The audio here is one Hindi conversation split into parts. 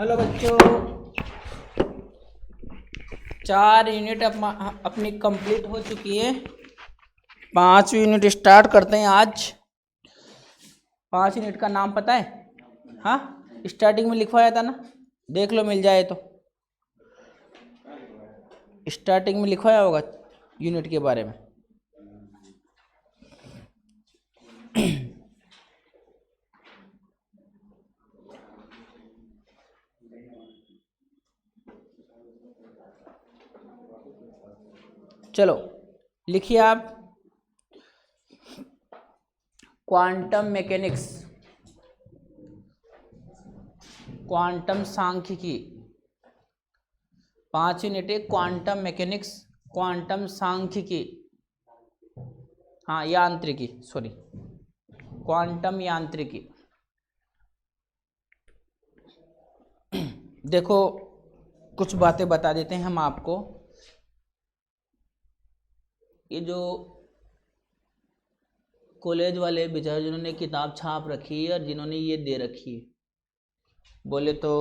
हेलो बच्चों, 4 यूनिट अपनी कंप्लीट हो चुकी है। 5 यूनिट स्टार्ट करते हैं आज। 5 यूनिट का नाम पता है? हाँ, स्टार्टिंग में लिखवाया था ना, देख लो मिल जाए तो। स्टार्टिंग में लिखवाया होगा यूनिट के बारे में। चलो लिखिए आप, क्वांटम मैकेनिक्स, क्वांटम सांख्यिकी। 5 यूनिट है, क्वांटम मैकेनिक्स, क्वांटम सांख्यिकी, हाँ यांत्रिकी, सॉरी क्वांटम यांत्रिकी। देखो कुछ बातें बता देते हैं हम आपको। ये जो कॉलेज वाले बेचारे जिन्होंने किताब छाप रखी है और जिन्होंने ये दे रखी है, बोले तो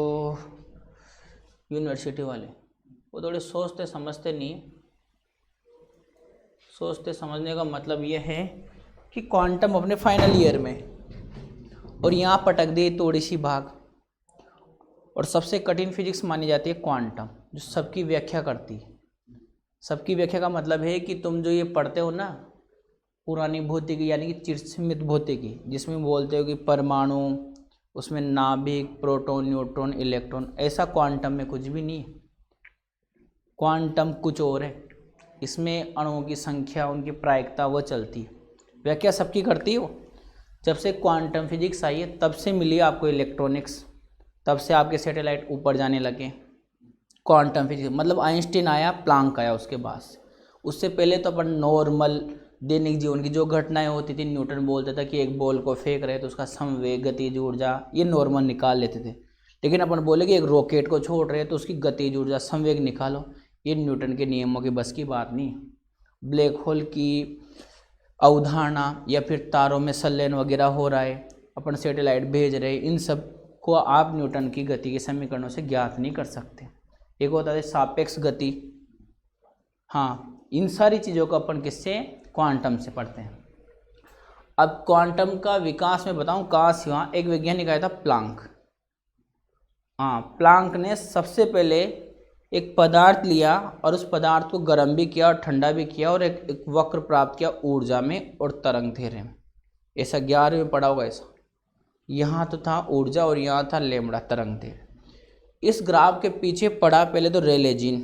यूनिवर्सिटी वाले, वो थोड़े सोचते समझते नहीं है। सोचते समझने का मतलब ये है कि क्वांटम अपने फाइनल ईयर में, और यहाँ पटक दी थोड़ी सी भाग। और सबसे कठिन फिजिक्स मानी जाती है क्वांटम, जो सबकी व्याख्या करती है। सबकी व्याख्या का मतलब है कि तुम जो ये पढ़ते हो ना, पुरानी भौतिकी यानी कि चिरस्मित भौतिकी, जिसमें बोलते हो कि परमाणु, उसमें नाभिक, प्रोटॉन, न्यूट्रॉन, इलेक्ट्रॉन, ऐसा क्वांटम में कुछ भी नहीं है। क्वांटम कुछ और है। इसमें अणुओं की संख्या, उनकी प्रायिकता वो चलती है। व्याख्या सबकी करती है वो। जब से क्वांटम फिजिक्स आई है तब से मिली आपको इलेक्ट्रॉनिक्स, तब से आपके सैटेलाइट ऊपर जाने लगे। क्वांटम फिजिक्स मतलब आइंस्टीन आया, प्लांक आया उसके बाद। उससे पहले तो अपन नॉर्मल दैनिक जीवन की जो घटनाएं होती थी, न्यूटन बोलता था कि एक बॉल को फेंक रहे तो उसका संवेग, गतिज ऊर्जा, ये नॉर्मल निकाल लेते थे। लेकिन अपन बोले कि एक रॉकेट को छोड़ रहे तो उसकी गतिज ऊर्जा, संवेग निकालो, ये न्यूटन के नियमों की बस की बात नहीं। ब्लैक होल की अवधारणा या फिर तारों में संलयन वगैरह हो रहा है, अपन सैटेलाइट भेज रहे, इन सब को आप न्यूटन की गति के समीकरणों से ज्ञात नहीं कर सकते। एक होता है सापेक्ष गति, हाँ, इन सारी चीज़ों को अपन किससे, क्वांटम से पढ़ते हैं। अब क्वांटम का विकास मैं बताऊं कहाँ से हुआ। एक वैज्ञानिक आया था प्लांक। हाँ, प्लांक ने सबसे पहले एक पदार्थ लिया और उस पदार्थ को गर्म भी किया और ठंडा भी किया और एक वक्र प्राप्त किया ऊर्जा में और तरंग धैर्य में। ऐसा 11वीं में पढ़ा होगा ऐसा। यहाँ तो था ऊर्जा और यहाँ था लैम्ब्डा, तरंग धैर्य। इस ग्राफ के पीछे पढ़ा पहले तो रेले जीन,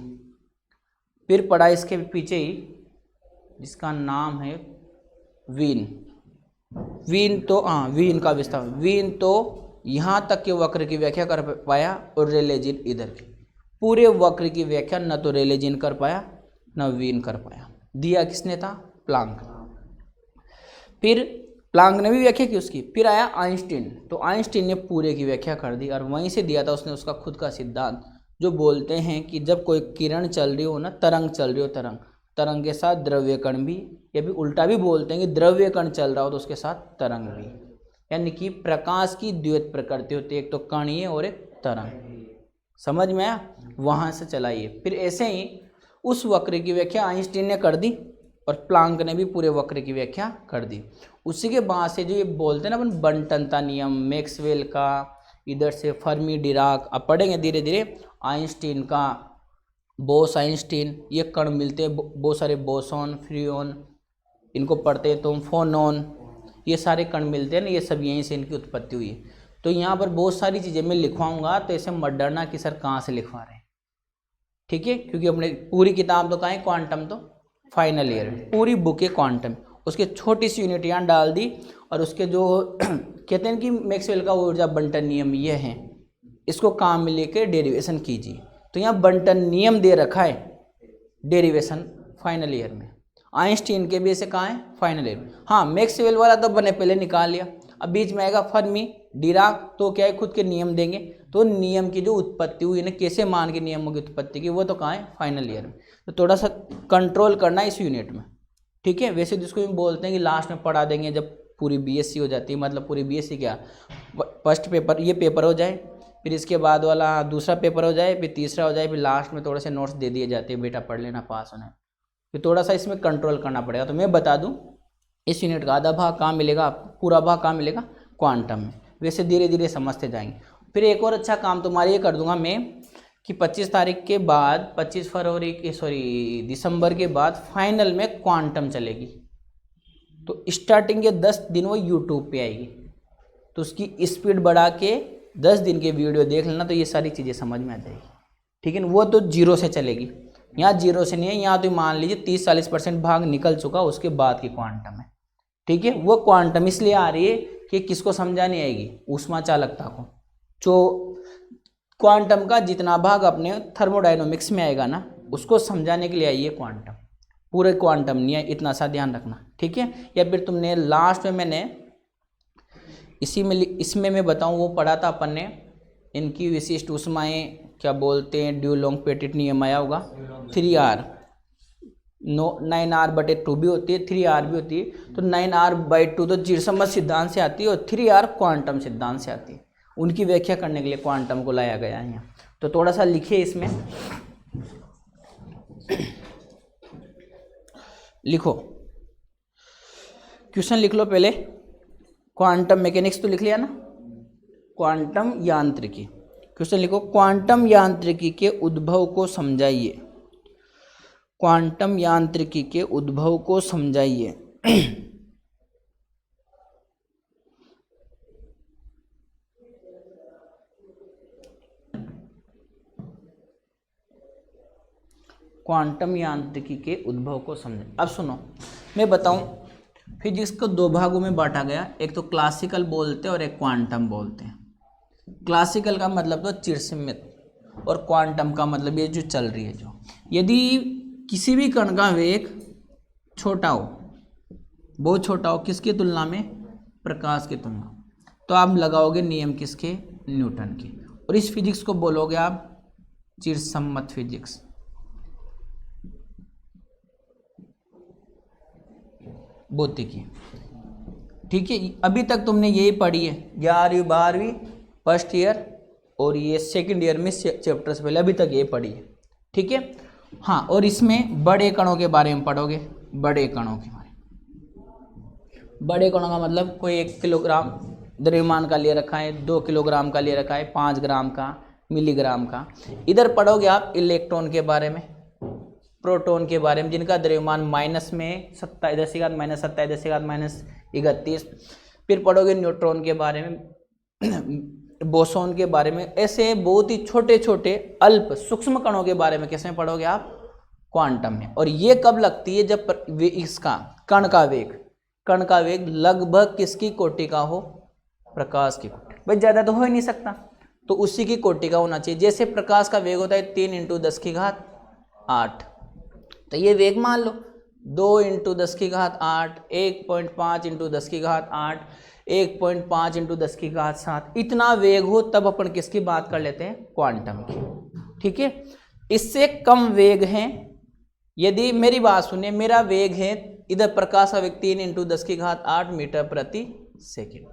फिर पढ़ा इसके पीछे ही जिसका नाम है वीन। वीन तो हाँ, वीन का विस्तार, वीन तो यहाँ तक के वक्र की व्याख्या कर पाया और रेले जीन इधर की। पूरे वक्र की व्याख्या न तो रेले जीन कर पाया न वीन कर पाया। दिया किसने था? प्लांक। फिर प्लांक ने भी व्याख्या की उसकी, फिर आया आइंस्टीन, तो आइंस्टीन ने पूरे की व्याख्या कर दी और वहीं से दिया था उसने उसका खुद का सिद्धांत, जो बोलते हैं कि जब कोई किरण चल रही हो ना, तरंग चल रही हो, तरंग के साथ द्रव्य कण भी, या भी उल्टा भी बोलते हैं कि द्रव्य कण चल रहा हो तो उसके साथ तरंग भी, यानी कि प्रकाश की द्वैत प्रकृति होती है, एक तो कणीय और एक तरंग। समझ में आया? वहाँ से चलाइए। फिर ऐसे ही उस वक्र की व्याख्या आइंस्टीन ने कर दी और प्लांक ने भी पूरे वक्र की व्याख्या कर दी। उसी के बाद से जो ये बोलते हैं ना अपन बंटनता नियम, मैक्सवेल का, इधर से फर्मी डिराक, अब पढ़ेंगे धीरे धीरे, आइंस्टीन का, बोस आइंस्टीन, ये कण मिलते हैं, बहुत सारे बोसॉन, फ्रियोन, इनको पढ़ते हैं तुम, फोनॉन, ये सारे कण मिलते हैं ना, ये सब यहीं से इनकी उत्पत्ति हुई है। तो यहाँ पर बहुत सारी चीज़ें मैं लिखवाऊंगा, तो ऐसे मत डरना कि सर कहाँ से लिखवा रहे हैं, ठीक है? क्योंकि अपने पूरी किताब तो कहाँ है, क्वांटम तो फाइनल ईयर में पूरी बुक है क्वांटम, उसके छोटी सी यूनिट यहाँ डाल दी। और उसके जो कहते हैं कि मैक्सवेल का ऊर्जा बंटन नियम ये है, इसको काम में लेके डेरिवेशन कीजिए। तो यहाँ बंटन नियम दे रखा है, डेरिवेशन फाइनल ईयर में। आइंस्टीन के भी ऐसे कहाँ है, फाइनल ईयर में। हाँ, मैक्सवेल वाला तो बने पहले निकाल लिया, अब बीच में आएगा फर्मी डिराक, तो क्या है, खुद के नियम देंगे। तो नियम की जो उत्पत्ति हुई ना, कैसे मान के नियमों की उत्पत्ति की, वो तो कहाँ है, फाइनल ईयर में। तो थोड़ा सा कंट्रोल करना है इस यूनिट में, ठीक है? वैसे जिसको हम बोलते हैं कि लास्ट में पढ़ा देंगे जब पूरी बीएससी हो जाती है, मतलब पूरी बीएससी क्या, फर्स्ट पेपर, ये पेपर हो जाए, फिर इसके बाद वाला दूसरा पेपर हो जाए, फिर तीसरा हो जाए, फिर लास्ट में थोड़े से नोट्स दे दिए जाते हैं, बेटा पढ़ लेना पास होना है। फिर थोड़ा सा इसमें कंट्रोल करना पड़ेगा। तो मैं बता दूं, इस यूनिट का आधा भाग कहाँ मिलेगा आपको, पूरा भाग कहाँ मिलेगा, क्वांटम में। वैसे धीरे धीरे समझते जाएंगे। फिर एक और अच्छा काम तुम्हारे ये कर दूंगा मैं कि 25 तारीख के बाद, 25 फरवरी सॉरी दिसंबर के बाद फाइनल में क्वांटम चलेगी। तो स्टार्टिंग के 10 दिन वो यूट्यूब पे आएगी, तो उसकी स्पीड बढ़ा के 10 दिन के वीडियो देख लेना, तो ये सारी चीज़ें समझ में आ जाएगी। ठीक है ना। वो तो जीरो से चलेगी, यहाँ जीरो से नहीं है, यहाँ तो मान लीजिए 30-40% भाग निकल चुका, उसके बाद की क्वांटम है। ठीक है। वो क्वांटम इसलिए आ रही है कि किसको समझानी आएगी, ऊष्मा चालकता को। जो क्वांटम का जितना भाग अपने थर्मोडायनामिक्स में आएगा ना, उसको समझाने के लिए आई है क्वांटम। पूरे क्वांटम नहीं है, इतना सा ध्यान रखना। ठीक है। या फिर तुमने लास्ट में मैंने इसमें मैं बताऊं, वो पढ़ा था अपन ने, इनकी विशिष्ट ऊष्माएं क्या बोलते हैं, ड्यूलोंग पेटिट नियम आया होगा, 3R 9R/2 भी होती है, 3R भी होती है। तो 9R/2 तो चिरसम्मत सिद्धांत से आती है, और 3R क्वांटम सिद्धांत से आती है। उनकी व्याख्या करने के लिए क्वांटम को लाया गया है यहाँ। तो थोड़ा सा लिखिए इसमें, लिखो, क्वेश्चन लिख लो पहले। क्वांटम मैकेनिक्स तो लिख लिया ना, क्वांटम यांत्रिकी। क्वेश्चन लिखो, क्वांटम यांत्रिकी के उद्भव को समझाइए। क्वांटम यांत्रिकी के उद्भव को समझाइए। क्वांटम यांत्रिकी के उद्भव को समझें। अब सुनो, मैं बताऊं, फिजिक्स को दो भागों में बांटा गया, एक तो क्लासिकल बोलते हैं और एक क्वांटम बोलते हैं। क्लासिकल का मतलब तो चिरसम्मत, और क्वांटम का मतलब ये जो चल रही है, जो यदि किसी भी कण का वेग छोटा हो, बहुत छोटा हो, किसकी तुलना में, प्रकाश की तुलना, तो आप लगाओगे नियम किसके, न्यूटन के। और इस फिजिक्स को बोलोगे आप चिरसम्मत फिजिक्स। भौतिकी। ठीक है। अभी तक तुमने यही पढ़ी है, 11वीं 12वीं फर्स्ट ईयर, और ये सेकंड ईयर में चैप्टर से पहले अभी तक ये पढ़ी है। ठीक है। हाँ, और इसमें बड़े कणों के बारे में पढ़ोगे, बड़े कणों के बारे में। बड़े कणों का मतलब कोई 1 किलोग्राम द्रव्यमान का लिए रखा है, 2 किलोग्राम का लिए रखा है, 5 ग्राम का, मिलीग्राम का। इधर पढ़ोगे आप इलेक्ट्रॉन के बारे में, प्रोटॉन के बारे में, जिनका द्रव्यमान माइनस में 27×-27×-31। फिर पढ़ोगे न्यूट्रॉन के बारे में, बोसोन के बारे में। ऐसे बहुत ही छोटे छोटे अल्प सूक्ष्म कणों के बारे में किसमें पढ़ोगे आप, क्वांटम में। और ये कब लगती है, जब इसका कण का वेग लगभग किसकी कोटि का हो, प्रकाश की कोटि। भाई ज़्यादा तो हो ही नहीं सकता, तो उसी की कोटि का होना चाहिए। जैसे प्रकाश का वेग होता है 3 × 10⁸, तो ये वेग मान लो 2 × 10⁸, 1.5 × 10⁸, 1.5 × 10⁷। इतना वेग हो तब अपन किसकी बात कर लेते हैं, क्वांटम की। ठीक है। इससे कम वेग है, यदि मेरी बात सुनिए, मेरा वेग है इधर प्रकाश का वेग 3 × 10⁸ मीटर प्रति सेकेंड।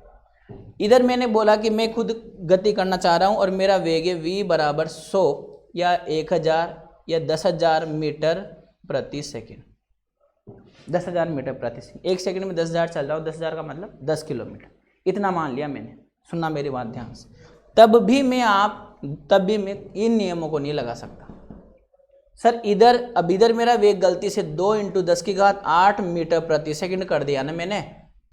इधर मैंने बोला कि मैं खुद गति करना चाह रहा हूं, और मेरा वेग है v = 100 या 1000 या 10,000 मीटर प्रति सेकेंड। 10,000 मीटर प्रति सेकेंड, 1 सेकंड में 10,000 चल रहा हूँ, 10,000 का मतलब 10 किलोमीटर, इतना मान लिया मैंने। सुनना मेरी बात ध्यान से, तब भी मैं इन नियमों को नहीं लगा सकता। सर इधर मेरा वेग गलती से 2 × 10⁸ मीटर प्रति सेकंड कर दिया ना मैंने,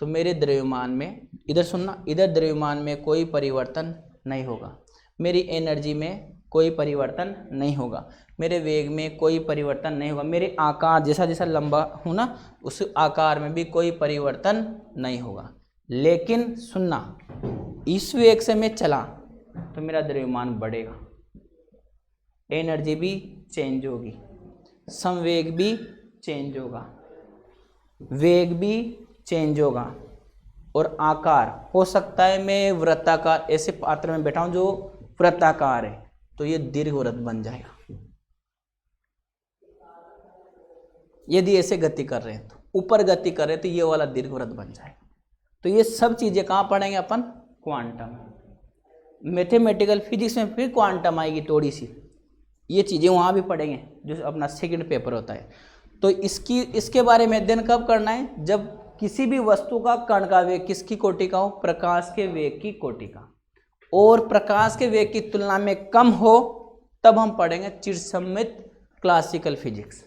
तो मेरे द्रव्यमान में, इधर सुनना, इधर द्रव्यमान में कोई परिवर्तन नहीं होगा, मेरी एनर्जी में कोई परिवर्तन नहीं होगा, मेरे वेग में कोई परिवर्तन नहीं होगा, मेरे आकार जैसा जैसा लंबा हूँ ना, उस आकार में भी कोई परिवर्तन नहीं होगा। लेकिन सुनना, इस वेग से मैं चला तो मेरा द्रव्यमान बढ़ेगा, एनर्जी भी चेंज होगी, संवेग भी चेंज होगा, वेग भी चेंज होगा, और आकार हो सकता है मैं वृत्ताकार ऐसे पात्र में बैठा हूँ जो वृत्ताकार है, तो ये दीर्घवृत्त बन जाएगा। यदि ऐसे गति कर रहे हैं तो, ऊपर गति कर रहे हैं तो ये वाला दीर्घवृत्त बन जाएगा। तो ये सब चीजें कहाँ पढ़ेंगे अपन, क्वांटम। मैथमेटिकल फिजिक्स में फिर क्वांटम आएगी थोड़ी सी, ये चीज़ें वहाँ भी पढ़ेंगे जो अपना सेकंड पेपर होता है। तो इसके बारे में अध्ययन कब करना है, जब किसी भी वस्तु का कण का वेग किसकी कोटि का हो, प्रकाश के वेग की कोटि का, और प्रकाश के वेग की तुलना में कम हो, तब हम पढ़ेंगे चिरसम्मित क्लासिकल फिजिक्स।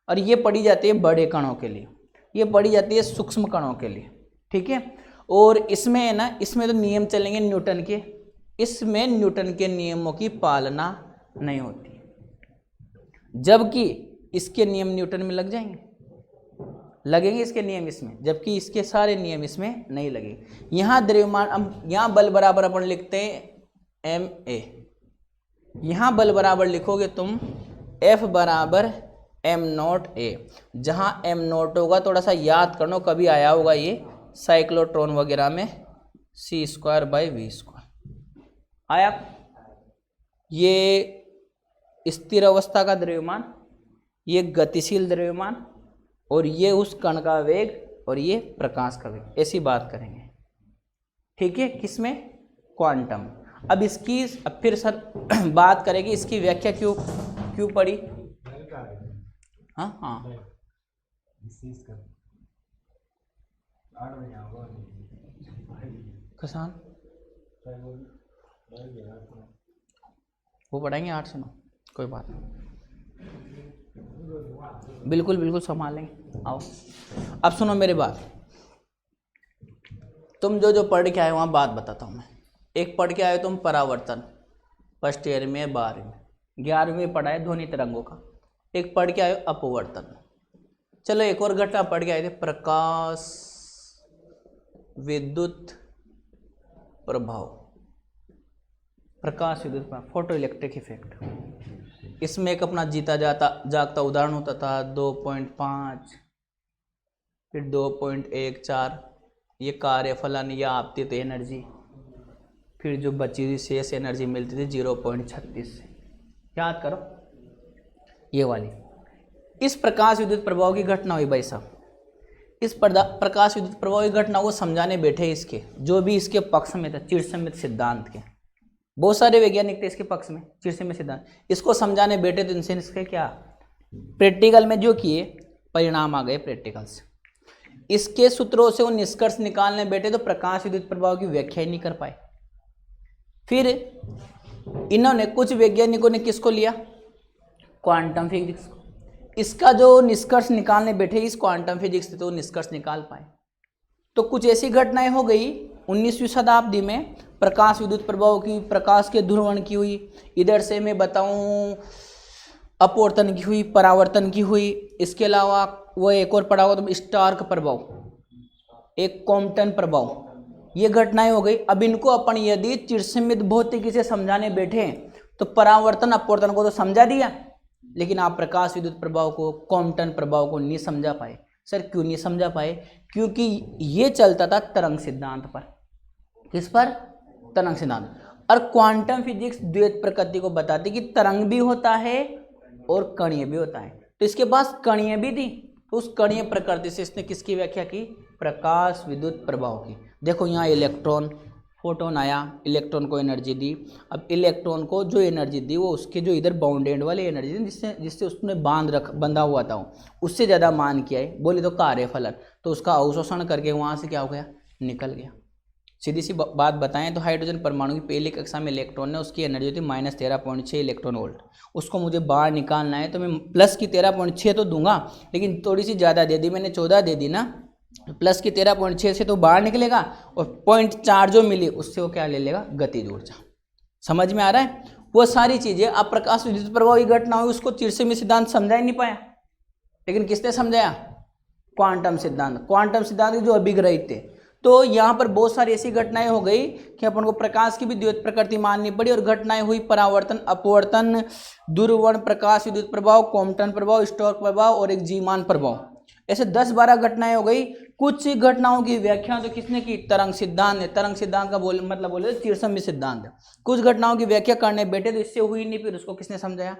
और ये पढ़ी जाती है बड़े कणों के लिए, ये पढ़ी जाती है सूक्ष्म कणों के लिए, ठीक है। और इसमें है ना, इसमें तो नियम चलेंगे न्यूटन के, इसमें न्यूटन के नियमों की पालना नहीं होती, जबकि इसके नियम न्यूटन में लग जाएंगे, लगेंगे इसके नियम इसमें, जबकि इसके सारे नियम इसमें नहीं लगेंगे। यहाँ द्रव्यमान, अब यहाँ बल बराबर अपन लिखते हैं ma, यहाँ बल बराबर लिखोगे तुम F बराबर m0a, जहाँ m0 होगा थोड़ा सा याद करना, कभी आया होगा ये साइक्लोट्रॉन वगैरह में, c²/v², आया। ये स्थिर अवस्था का द्रव्यमान, ये गतिशील द्रव्यमान, और ये उस कण का वेग, और ये प्रकाश का वेग, ऐसी बात करेंगे, ठीक है। किसमें, क्वांटम। अब इसकी, अब फिर सर बात करेंगे इसकी व्याख्या क्यों पड़ी। हाँ किसान वो पढ़ाएंगे 8 से 9, कोई बात नहीं, बिल्कुल संभालेंगे। आओ अब सुनो मेरी बात, तुम जो पढ़ के आए वहाँ बात बताता हूँ मैं। एक पढ़ के आए तुम परावर्तन, फर्स्ट ईयर में 12वीं में 11वीं में पढ़ा है ध्वनि तरंगों का। एक पढ़ के आए अपवर्तन। चलो एक और घटना पढ़ के आए थे, प्रकाश विद्युत प्रभाव, प्रकाश विद्युत प्रभाव, फोटो इलेक्ट्रिक इफेक्ट। इसमें एक अपना जीता जागता उदाहरण होता था 2.5, फिर 2.14, ये कार्य फलन या आपतित एनर्जी, फिर जो बची हुई शेष एनर्जी मिलती थी 0.36 से, याद करो ये वाली। इस प्रकाश विद्युत प्रभाव की घटना हुई भाई साहब, इस प्रकाश विद्युत प्रभाव की घटना को समझाने बैठे इसके जो भी इसके पक्ष में था, चिरसम्मित सिद्धांत के, बहुत सारे वैज्ञानिक थे इसके पक्ष में, चिरसम्मित सिद्धांत, इसको समझाने बैठे तो इनसे इसके क्या प्रैक्टिकल में जो किए परिणाम आ गए प्रैक्टिकल से। इसके सूत्रों से वो निष्कर्ष निकालने बैठे तो प्रकाश विद्युत प्रभाव की व्याख्या ही नहीं कर पाए। फिर इन्होंने, कुछ वैज्ञानिकों ने किसको लिया, क्वांटम फिजिक्स को। इसका जो निष्कर्ष निकालने बैठे इस क्वांटम फिजिक्स से तो निष्कर्ष निकाल पाए। तो कुछ ऐसी घटनाएं हो गई 19वीं शताब्दी में प्रकाश विद्युत प्रभाव की, प्रकाश के ध्रुवण की हुई, इधर से मैं बताऊं अपवर्तन की हुई, परावर्तन की हुई, इसके अलावा वो एक और पढ़ा हुआ तो स्टार्क प्रभाव, एक कॉम्पटन प्रभाव, ये घटनाएं हो गई। अब इनको अपन यदि चिरसम्मित भौतिकी से समझाने बैठे तो परावर्तन अपवर्तन को तो समझा दिया, लेकिन आप प्रकाश विद्युत प्रभाव को, कॉम्पटन प्रभाव को नहीं समझा पाए। सर क्यों नहीं समझा पाए, क्योंकि ये चलता था तरंग सिद्धांत पर। किस पर, तरंग सिद्धांत। और क्वांटम फिजिक्स द्वैत प्रकृति को बताती कि तरंग भी होता है और कणीय भी होता है। तो इसके पास कणीय भी थी, तो उस कणीय प्रकृति से इसने किसकी व्याख्या की, प्रकाश विद्युत प्रभाव की। देखो यहाँ इलेक्ट्रॉन, फोटोन आया, इलेक्ट्रॉन को एनर्जी दी। अब इलेक्ट्रॉन को जो एनर्जी दी वो उसके जो इधर बाउंडेड वाले एनर्जी दी, जिससे उसने बंधा हुआ था उससे ज़्यादा मान किया है, बोले तो कार्य फलन, तो उसका अवशोषण करके वहाँ से क्या हो गया, निकल गया। सीधी सी बात बताएं तो हाइड्रोजन परमाणु की पहली कक्षा में इलेक्ट्रॉन ने, उसकी एनर्जी थी -13.6 इलेक्ट्रॉन वोल्ट। उसको मुझे बाहर निकालना है तो मैं प्लस की 13.6 तो दूंगा, लेकिन थोड़ी सी ज़्यादा दे दी मैंने, 14 दे दी ना, प्लस की 13.6 से तो बाहर निकलेगा, और 0.4 जो मिली उससे वो क्या ले लेगा, गतिज ऊर्जा। समझ में आ रहा है। वो सारी चीज़ें, अब प्रकाश विद्युत प्रभाव की घटना हुई, उसको चिरसम्मित सिद्धांत समझा ही नहीं पाया, लेकिन किसने समझाया, क्वांटम सिद्धांत। क्वांटम सिद्धांत जो अभिग्रहित थे। तो यहाँ पर बहुत सारी ऐसी घटनाएं हो गई कि अपन को प्रकाश की भी द्वैत प्रकृति माननी पड़ी, और घटनाएं हुई परावर्तन, अपवर्तन, दूरवर्ण, प्रकाश विद्युत प्रभाव, कॉम्पटन प्रभाव, स्टोक प्रभाव और एक जीमान प्रभाव। ऐसे 10-12 घटनाएं हो गई। कुछ घटनाओं की व्याख्या तो किसने की, तरंग सिद्धांत ने। तरंग सिद्धांत का मतलब बोले चिरसम्मित सिद्धांत। कुछ घटनाओं की व्याख्या करने बैठे तो इससे हुई नहीं, फिर उसको किसने समझाया,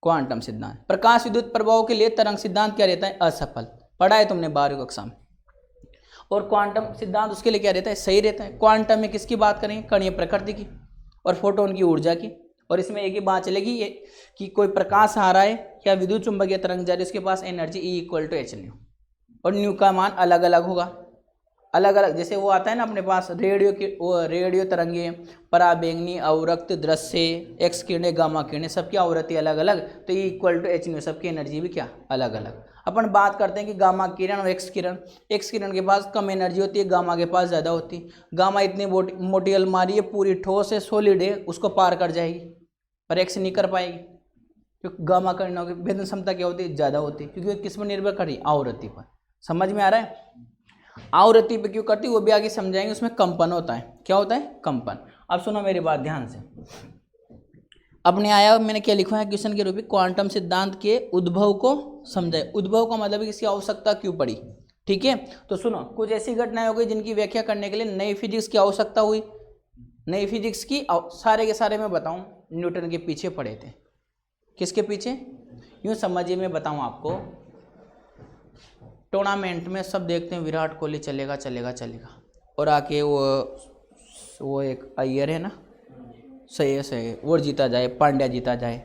क्वांटम सिद्धांत। प्रकाश विद्युत प्रभाव के लिए तरंग सिद्धांत क्या रहता है, असफल। पढ़ा है तुमने 12वीं कक्षा में। और क्वांटम सिद्धांत उसके लिए क्या रहता है, सही रहता है। क्वांटम में किसकी बात करेंगे, कणीय प्रकृति की और फोटोन की ऊर्जा की। और इसमें एक ही बात चलेगी ये कि कोई प्रकाश आ रहा है या विद्युत चुंबकीय तरंग जा रही है, उसके पास एनर्जी E=h न्यू, और न्यू का मान अलग अलग होगा, अलग अलग। जैसे वो आता है ना अपने पास रेडियो की, वो रेडियो तरंगे, पराबैंगनी, अवरक्त, दृश्य, एक्स किरणें, गामा किरणें, सबकी आवृत्ति अलग अलग, तो E=h न्यू, सबकी एनर्जी भी क्या अलग अलग। अपन बात करते हैं कि गामा किरण और एक्स किरण के पास कम एनर्जी होती है, गामा के पास ज़्यादा होती है। गामा इतनी मोटी अलमारी है, पूरी ठोस है, सॉलिड है, उसको पार कर जाएगी, पर एक्स नहीं कर पाएगी, क्योंकि गामा किरणों की भेदन क्षमता क्या होती है, ज़्यादा होती है, क्योंकि किस पर निर्भर कर रही है, आवृत्ति पर। समझ में आ रहा है, आवृत्ति पे क्यों करती है वो भी आगे समझाएंगे। उसमें कंपन होता है, क्या होता है, कंपन। अब सुनो मेरी बात ध्यान से, अपने आया मैंने क्या लिखा है क्वेश्चन के रूप में, क्वांटम सिद्धांत के उद्भव को समझाए। उद्भव का मतलब इसकी आवश्यकता क्यों पड़ी, ठीक है। तो सुनो, कुछ ऐसी घटनाएं हो गई जिनकी व्याख्या करने के लिए नई फिजिक्स की आवश्यकता हुई। नई फिजिक्स की सारे के सारे मैं बताऊं, न्यूटन के पीछे पड़े थे। किसके पीछे, यूँ समझिए, मैं बताऊं आपको, टूर्नामेंट में सब देखते हैं विराट कोहली चलेगा चलेगा चलेगा, और आके वो एक अय्यर है ना, सही है वो जीता जाए, पांड्या जीता जाए,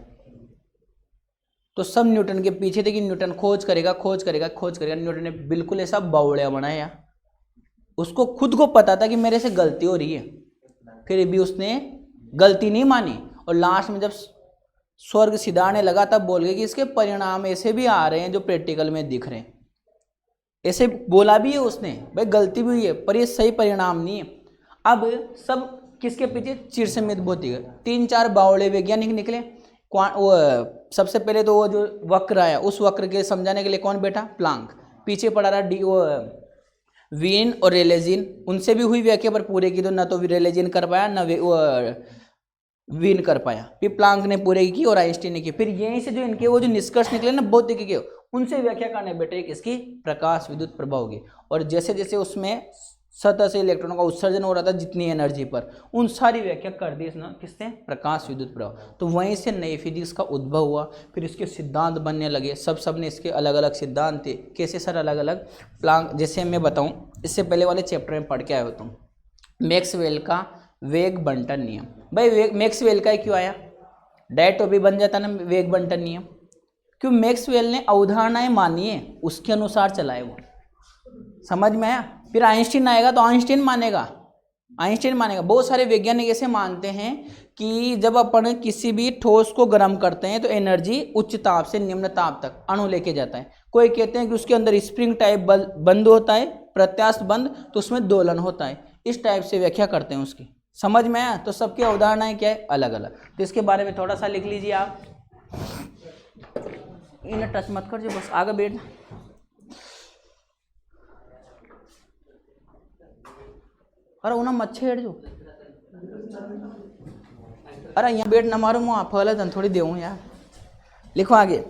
तो सब न्यूटन के पीछे थे कि न्यूटन खोज करेगा खोज करेगा खोज करेगा। न्यूटन ने बिल्कुल ऐसा बावड़िया बनाया, उसको खुद को पता था कि मेरे से गलती हो रही है, फिर भी उसने गलती नहीं मानी, और लास्ट में जब स्वर्ग सिधारने लगा तब बोल गए कि इसके परिणाम ऐसे भी आ रहे हैं जो प्रैक्टिकल में दिख रहे हैं। ऐसे बोला भी है उसने, भाई गलती भी हुई है पर ये सही परिणाम नहीं है। अब सब किसके पीछे, चिरसमित भौतिक, 3-4 बावड़े वैज्ञानिक निकले। वो सबसे पहले तो वो जो वक्र आया, उस वक्र के समझाने के लिए कौन बैठा, प्लांक। पीछे पड़ा रहा वीन और रेलेजिन, उनसे भी हुई व्याख्या पर पूरे की तो न तो रेलेजिन कर पाया न वीन कर पाया। फिर प्लांक ने पूरे की और आइंस्टीन ने की। फिर यहीं से जो इनके वो जो निष्कर्ष निकले ना भौतिकी के, उनसे व्याख्या करने बैठे किसकी, प्रकाश विद्युत प्रभाव की। और जैसे जैसे उसमें सतह से इलेक्ट्रॉनों का उत्सर्जन हो रहा था जितनी एनर्जी पर, उन सारी व्याख्या कर दी इसने किसने, प्रकाश विद्युत प्रभाव। तो वहीं से नई फिजिक्स का उद्भव हुआ, फिर इसके सिद्धांत बनने लगे। सब ने इसके अलग अलग सिद्धांत थे। कैसे सर, अलग अलग प्लांक, जैसे मैं बताऊं, इससे पहले वाले चैप्टर में पढ़ के आए हो तुम, मैक्सवेल का वेग बंटन नियम। भाई मैक्सवेल का क्यों आया, डायरेक्ट भी बन जाता ना वेग बंटन नियम, क्यों, मैक्सवेल ने अवधारणाएं मानी है, उसके अनुसार चलाए वो। समझ में आया। फिर आइंस्टीन आएगा तो आइंस्टीन मानेगा। बहुत सारे वैज्ञानिक ऐसे मानते हैं कि जब अपन किसी भी ठोस को गर्म करते हैं तो एनर्जी उच्च ताप से निम्न ताप तक अणु लेके जाता है। कोई कहते हैं कि उसके अंदर स्प्रिंग टाइप बंद होता है, प्रत्यास्थ बंद, तो उसमें दोलन होता है। इस टाइप से व्याख्या करते हैं उसकी। समझ में आया। तो सबकी अवधारणाएं क्या है, अलग अलग। तो इसके बारे में थोड़ा सा लिख लीजिए आप। इन्हें टच मत कर, जो बस आगे बैठ। अरे उन्हें मत छेड़ जो, अरे यहाँ बैठ ना मारो, मुँह फैला धन थोड़ी देऊँ यार। लिखो आगे,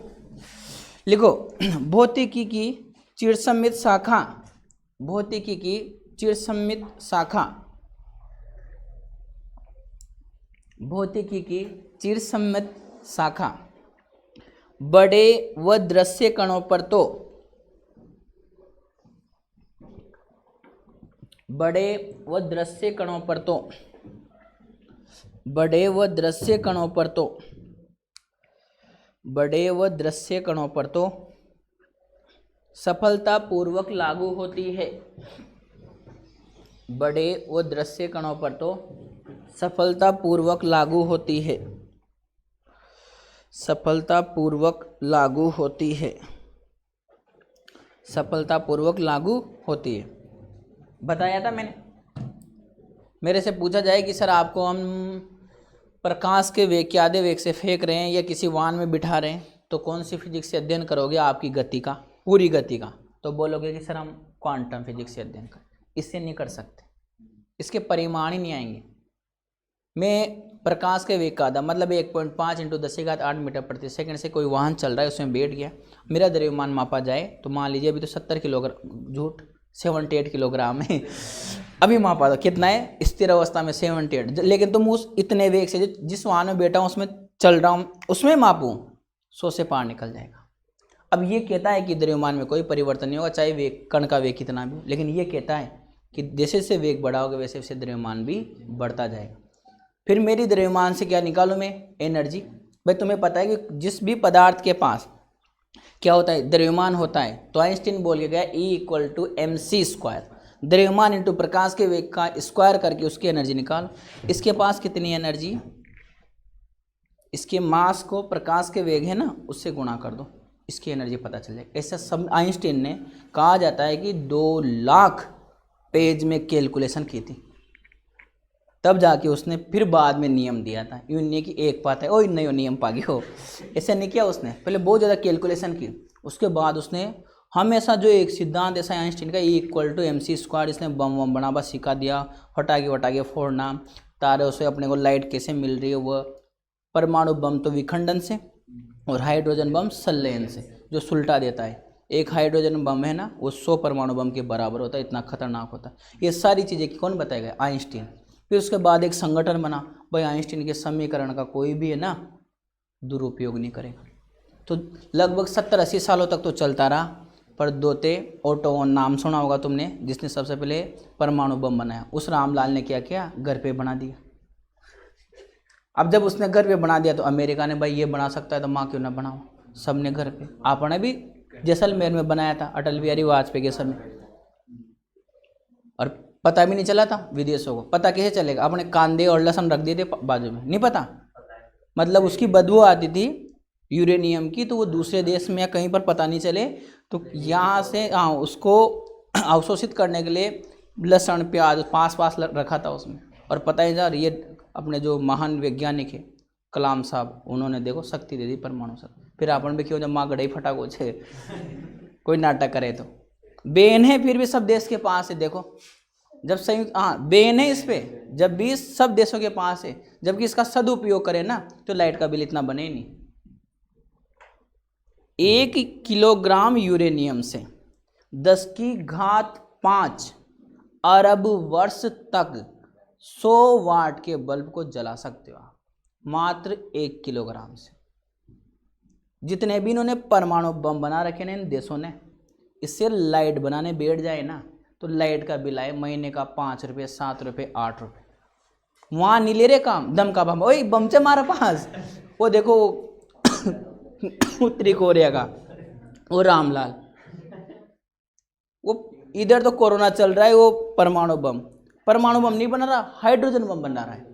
लिखो, भौतिकी की चिरसम्मित शाखा, भौतिकी की चिरसम्मित शाखा, भौतिकी की चिरसम्मित शाखा बड़े व दृश्य कणों पर तो, बड़े व दृश्य कणों पर तो, बड़े व दृश्य कणों पर तो, बड़े व दृश्य कणों पर तो सफलतापूर्वक लागू होती है। बड़े व दृश्य कणों पर तो सफलतापूर्वक लागू होती है, सफलतापूर्वक लागू होती है, सफलतापूर्वक लागू होती है। बताया था मैंने। मेरे से पूछा जाए कि सर आपको हम प्रकाश के वेग के आधे वेग से फेंक रहे हैं या किसी वाहन में बिठा रहे हैं, तो कौन सी फिजिक्स से अध्ययन करोगे आपकी गति का, पूरी गति का? तो बोलोगे कि सर हम क्वांटम फिजिक्स से अध्ययन करें। इससे नहीं कर सकते, इसके परिमाण ही नहीं आएंगे। मैं प्रकाश के वेग का आधा मतलब 1.5 × 10⁸ मीटर प्रति सेकंड से कोई वाहन चल रहा है, उसमें बैठ गया, मेरा द्रव्यमान मापा जाए तो मान लीजिए अभी तो 70 किलोग्राम, झूठ 78 किलोग्राम है अभी मापा था, कितना है स्थिर अवस्था में 78, लेकिन तुम उस इतने वेग से जिस वाहन में बैठा हूँ उसमें चल रहा हूँ उसमें मापूँ 100 से पार निकल जाएगा। अब ये कहता है कि द्रव्यमान में कोई परिवर्तन नहीं होगा, चाहे वेग कण का वेग कितना भी हो, लेकिन ये कहता है कि जैसे जैसे वेग बढ़ा होगा वैसे वैसे द्रव्यमान भी बढ़ता जाएगा। फिर मेरी द्रव्यमान से क्या निकालूं मैं, एनर्जी। भाई तुम्हें पता है कि जिस भी पदार्थ के पास क्या होता है, द्रव्यमान होता है, तो आइंस्टीन बोल के गया E=mc²। द्रव्यमान इंटू प्रकाश के वेग का स्क्वायर करके उसकी एनर्जी निकाल। इसके पास कितनी एनर्जी, इसके मास को प्रकाश के वेग है ना उससे गुणा कर दो, इसकी एनर्जी पता चल जाएगी। ऐसा सब आइंस्टीन ने, कहा जाता है कि 2 लाख पेज में कैलकुलेशन की थी, तब जाके उसने फिर बाद में नियम दिया था। यूँ नहीं कि एक बात है ओ नहीं नियम पा गया हो, ऐसे नहीं किया उसने, पहले बहुत ज़्यादा कैलकुलेशन की, उसके बाद उसने हमेशा जो एक सिद्धांत ऐसा आइंस्टीन का E=mc², इसने बम वम बना बस सिखा दिया, फटाके वटाके फोड़ना, तारों से अपने को लाइट कैसे मिल रही है, वह परमाणु बम तो विखंडन से और हाइड्रोजन बम संलयन से, जो सुलटा देता है। एक हाइड्रोजन बम है ना वो 100 परमाणु बम के बराबर होता है, इतना खतरनाक होता है। ये सारी चीज़ें कौन बताएगा, आइंस्टीन। फिर उसके बाद एक संगठन बना, भाई आइंस्टीन के समीकरण का कोई भी है ना दुरुपयोग नहीं करेगा। तो लगभग 70-80 सालों तक तो चलता रहा, पर दोते ऑटो नाम सुना होगा तुमने, जिसने सबसे पहले परमाणु बम बनाया, उस रामलाल ने क्या किया, घर पे बना दिया। अब जब उसने घर पे बना दिया तो अमेरिका ने भाई ये बना सकता है तो माँ क्यों ना बनाओ, सबने घर पे। आपने भी जैसलमेर में बनाया था अटल बिहारी वाजपेयी के समय, और पता भी नहीं चला था विदेशों को। पता कैसे चलेगा, अपने कांदे और लहसुन रख दिए थे बाजू में, नहीं पता, मतलब उसकी बदबू आती थी यूरेनियम की, तो वो दूसरे देश में या कहीं पर पता नहीं चले, तो यहाँ से हाँ उसको अवशोषित करने के लिए लहसुन प्याज पास पास रखा था उसमें। और पता ही यार, ये अपने जो महान वैज्ञानिक है कलाम साहब, उन्होंने देखो शक्ति दे दी परमाणु से। फिर अपन भी क्यों जब माँ गढ़ई फटाको छे कोई नाटक करे तो बेन है, फिर भी सब देश के पास है। देखो जब संयुक्त बेन है इस पे, जब भी सब देशों के पास है, जबकि इसका सदुपयोग करें ना तो लाइट का बिल इतना बने ही नहीं। 1 किलोग्राम यूरेनियम से 10⁵ अरब वर्ष तक 100 वाट के बल्ब को जला सकते हो आप, मात्र 1 किलोग्राम से। जितने भी इन्होंने परमाणु बम बना रखे ना इन देशों ने, इससे लाइट बनाने बैठ जाए ना तो लाइट का बिल आए महीने का 5 रुपये 7 रुपये 8 रुपये। वहाँ नहीं ले रहे काम, दम का बम, ओए बम से मारा पास। वो देखो उत्तरी कोरिया का वो रामलाल, वो इधर तो कोरोना चल रहा है, वो परमाणु बम नहीं बना रहा, हाइड्रोजन बम बना रहा है,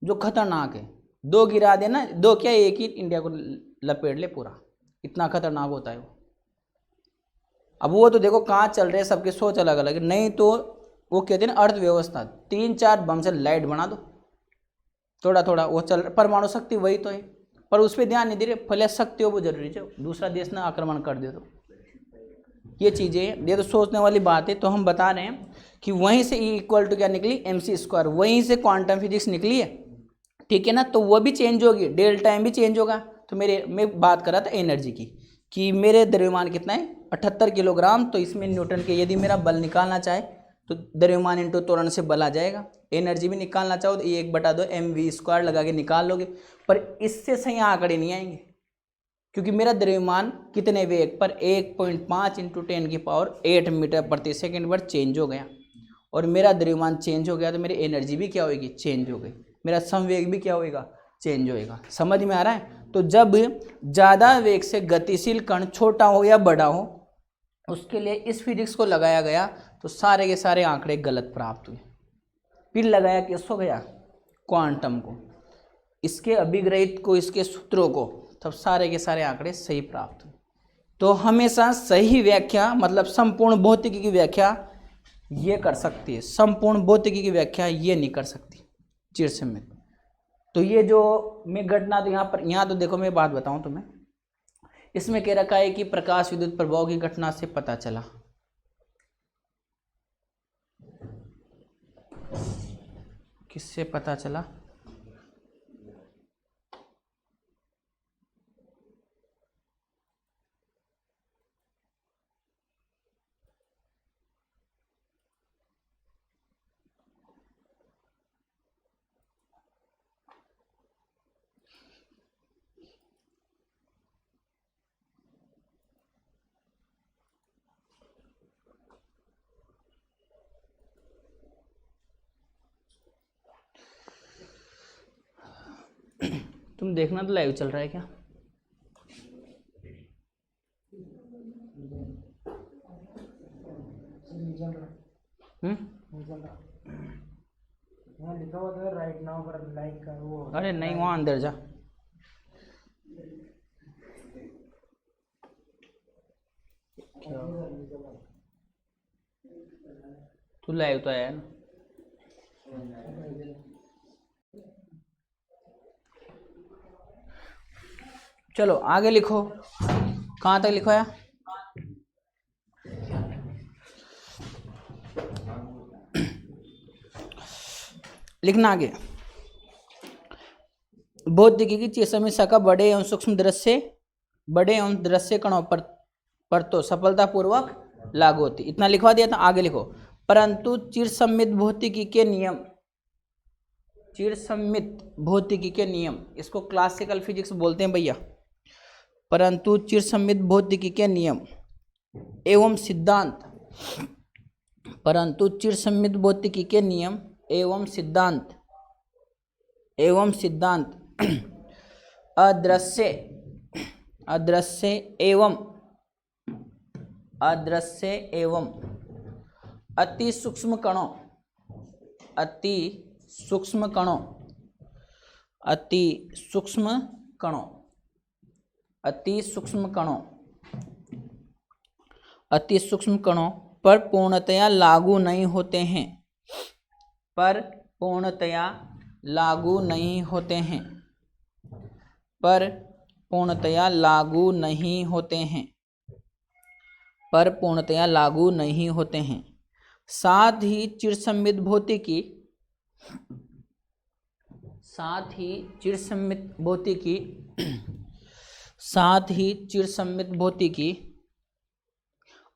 जो खतरनाक है। 2 गिरा देना, 2 क्या एक ही इंडिया को लपेट ले पूरा, इतना खतरनाक होता है वो। अब वो तो देखो कहाँ चल रहे हैं, सबके सोच अलग अलग है। नहीं तो वो कहते हैं ना अर्थव्यवस्था, 3-4 बम से लाइट बना दो, थोड़ा थोड़ा वो चल, परमाणु शक्ति वही तो है, पर उस पर ध्यान नहीं दे रहे। पहले शक्ति हो वो जरूरी है, दूसरा देश ना आक्रमण कर दे तो ये चीज़ें, ये तो सोचने वाली बात है। तो हम बता रहे हैं कि वहीं से E= क्या निकली, mc², वहीं से क्वांटम फिजिक्स निकली है, ठीक है ना। तो वो भी चेंज होगी, डेल टाइम भी चेंज होगा। तो मैं बात कर रहा था एनर्जी की, कि मेरे द्रव्यमान कितना है 78 किलोग्राम, तो इसमें न्यूटन के यदि मेरा बल निकालना चाहे तो द्रव्यमान इंटू त्वरण से बल आ जाएगा। एनर्जी भी निकालना चाहो तो 1/2 mv² लगा के निकाल लोगे, पर इससे सही आंकड़े नहीं आएंगे, क्योंकि मेरा द्रव्यमान कितने वेग पर 1.5 × 10⁸ मीटर प्रति सेकंड पर चेंज हो गया, और मेरा द्रव्यमान चेंज हो गया तो मेरी एनर्जी भी क्या होगी, चेंज हो गई, मेरा संवेग भी क्या होएगा, चेंज होएगा। समझ में आ रहा है। तो जब ज़्यादा वेग से गतिशील कण छोटा हो या बड़ा हो, उसके लिए इस फिजिक्स को लगाया गया, तो सारे के सारे आंकड़े गलत प्राप्त हुए। फिर लगाया किसको गया, क्वांटम को, इसके अभिग्रहित को, इसके सूत्रों को, तब सारे के सारे आंकड़े सही प्राप्त हुए। तो हमेशा सही व्याख्या, मतलब संपूर्ण भौतिकी की व्याख्या ये कर सकती है, संपूर्ण भौतिकी की व्याख्या ये नहीं कर सकती चिरसमित। तो ये जो मैं घटना, तो यहाँ तो देखो मैं बात बताऊं तुम्हें, इसमें कह रखा है कि प्रकाश विद्युत प्रभाव की घटना से पता चला। किससे पता चला, तुम देखना तो लाइव चल रहा है क्या? लिखा हुआ था राइट नाउ पर लाइक कर वो। अरे नहीं, वहाँ अंदर जा। तू लाइव तो आया ना। चलो आगे लिखो, कहाँ तक लिखो या? लिखना आगे। भौतिकी की चीज समीक्षा का बड़े एवं सूक्ष्म दृश्य कणों पर तो सफलतापूर्वक लागू होती। इतना लिखवा दिया था, आगे लिखो। परंतु चिरसम्मित भौतिकी के नियम, इसको क्लासिकल फिजिक्स बोलते हैं भैया। परंतु चिरसम्मित भौतिकी के नियम एवं सिद्धांत, परंतु चिरसम्मित भौतिकी के नियम एवं सिद्धांत अदृश्य एवं अति सूक्ष्म कणों पर पूर्णतया लागू नहीं होते हैं, पर पूर्णतया लागू नहीं होते हैं। साथ ही चिरसम्मित भौतिकी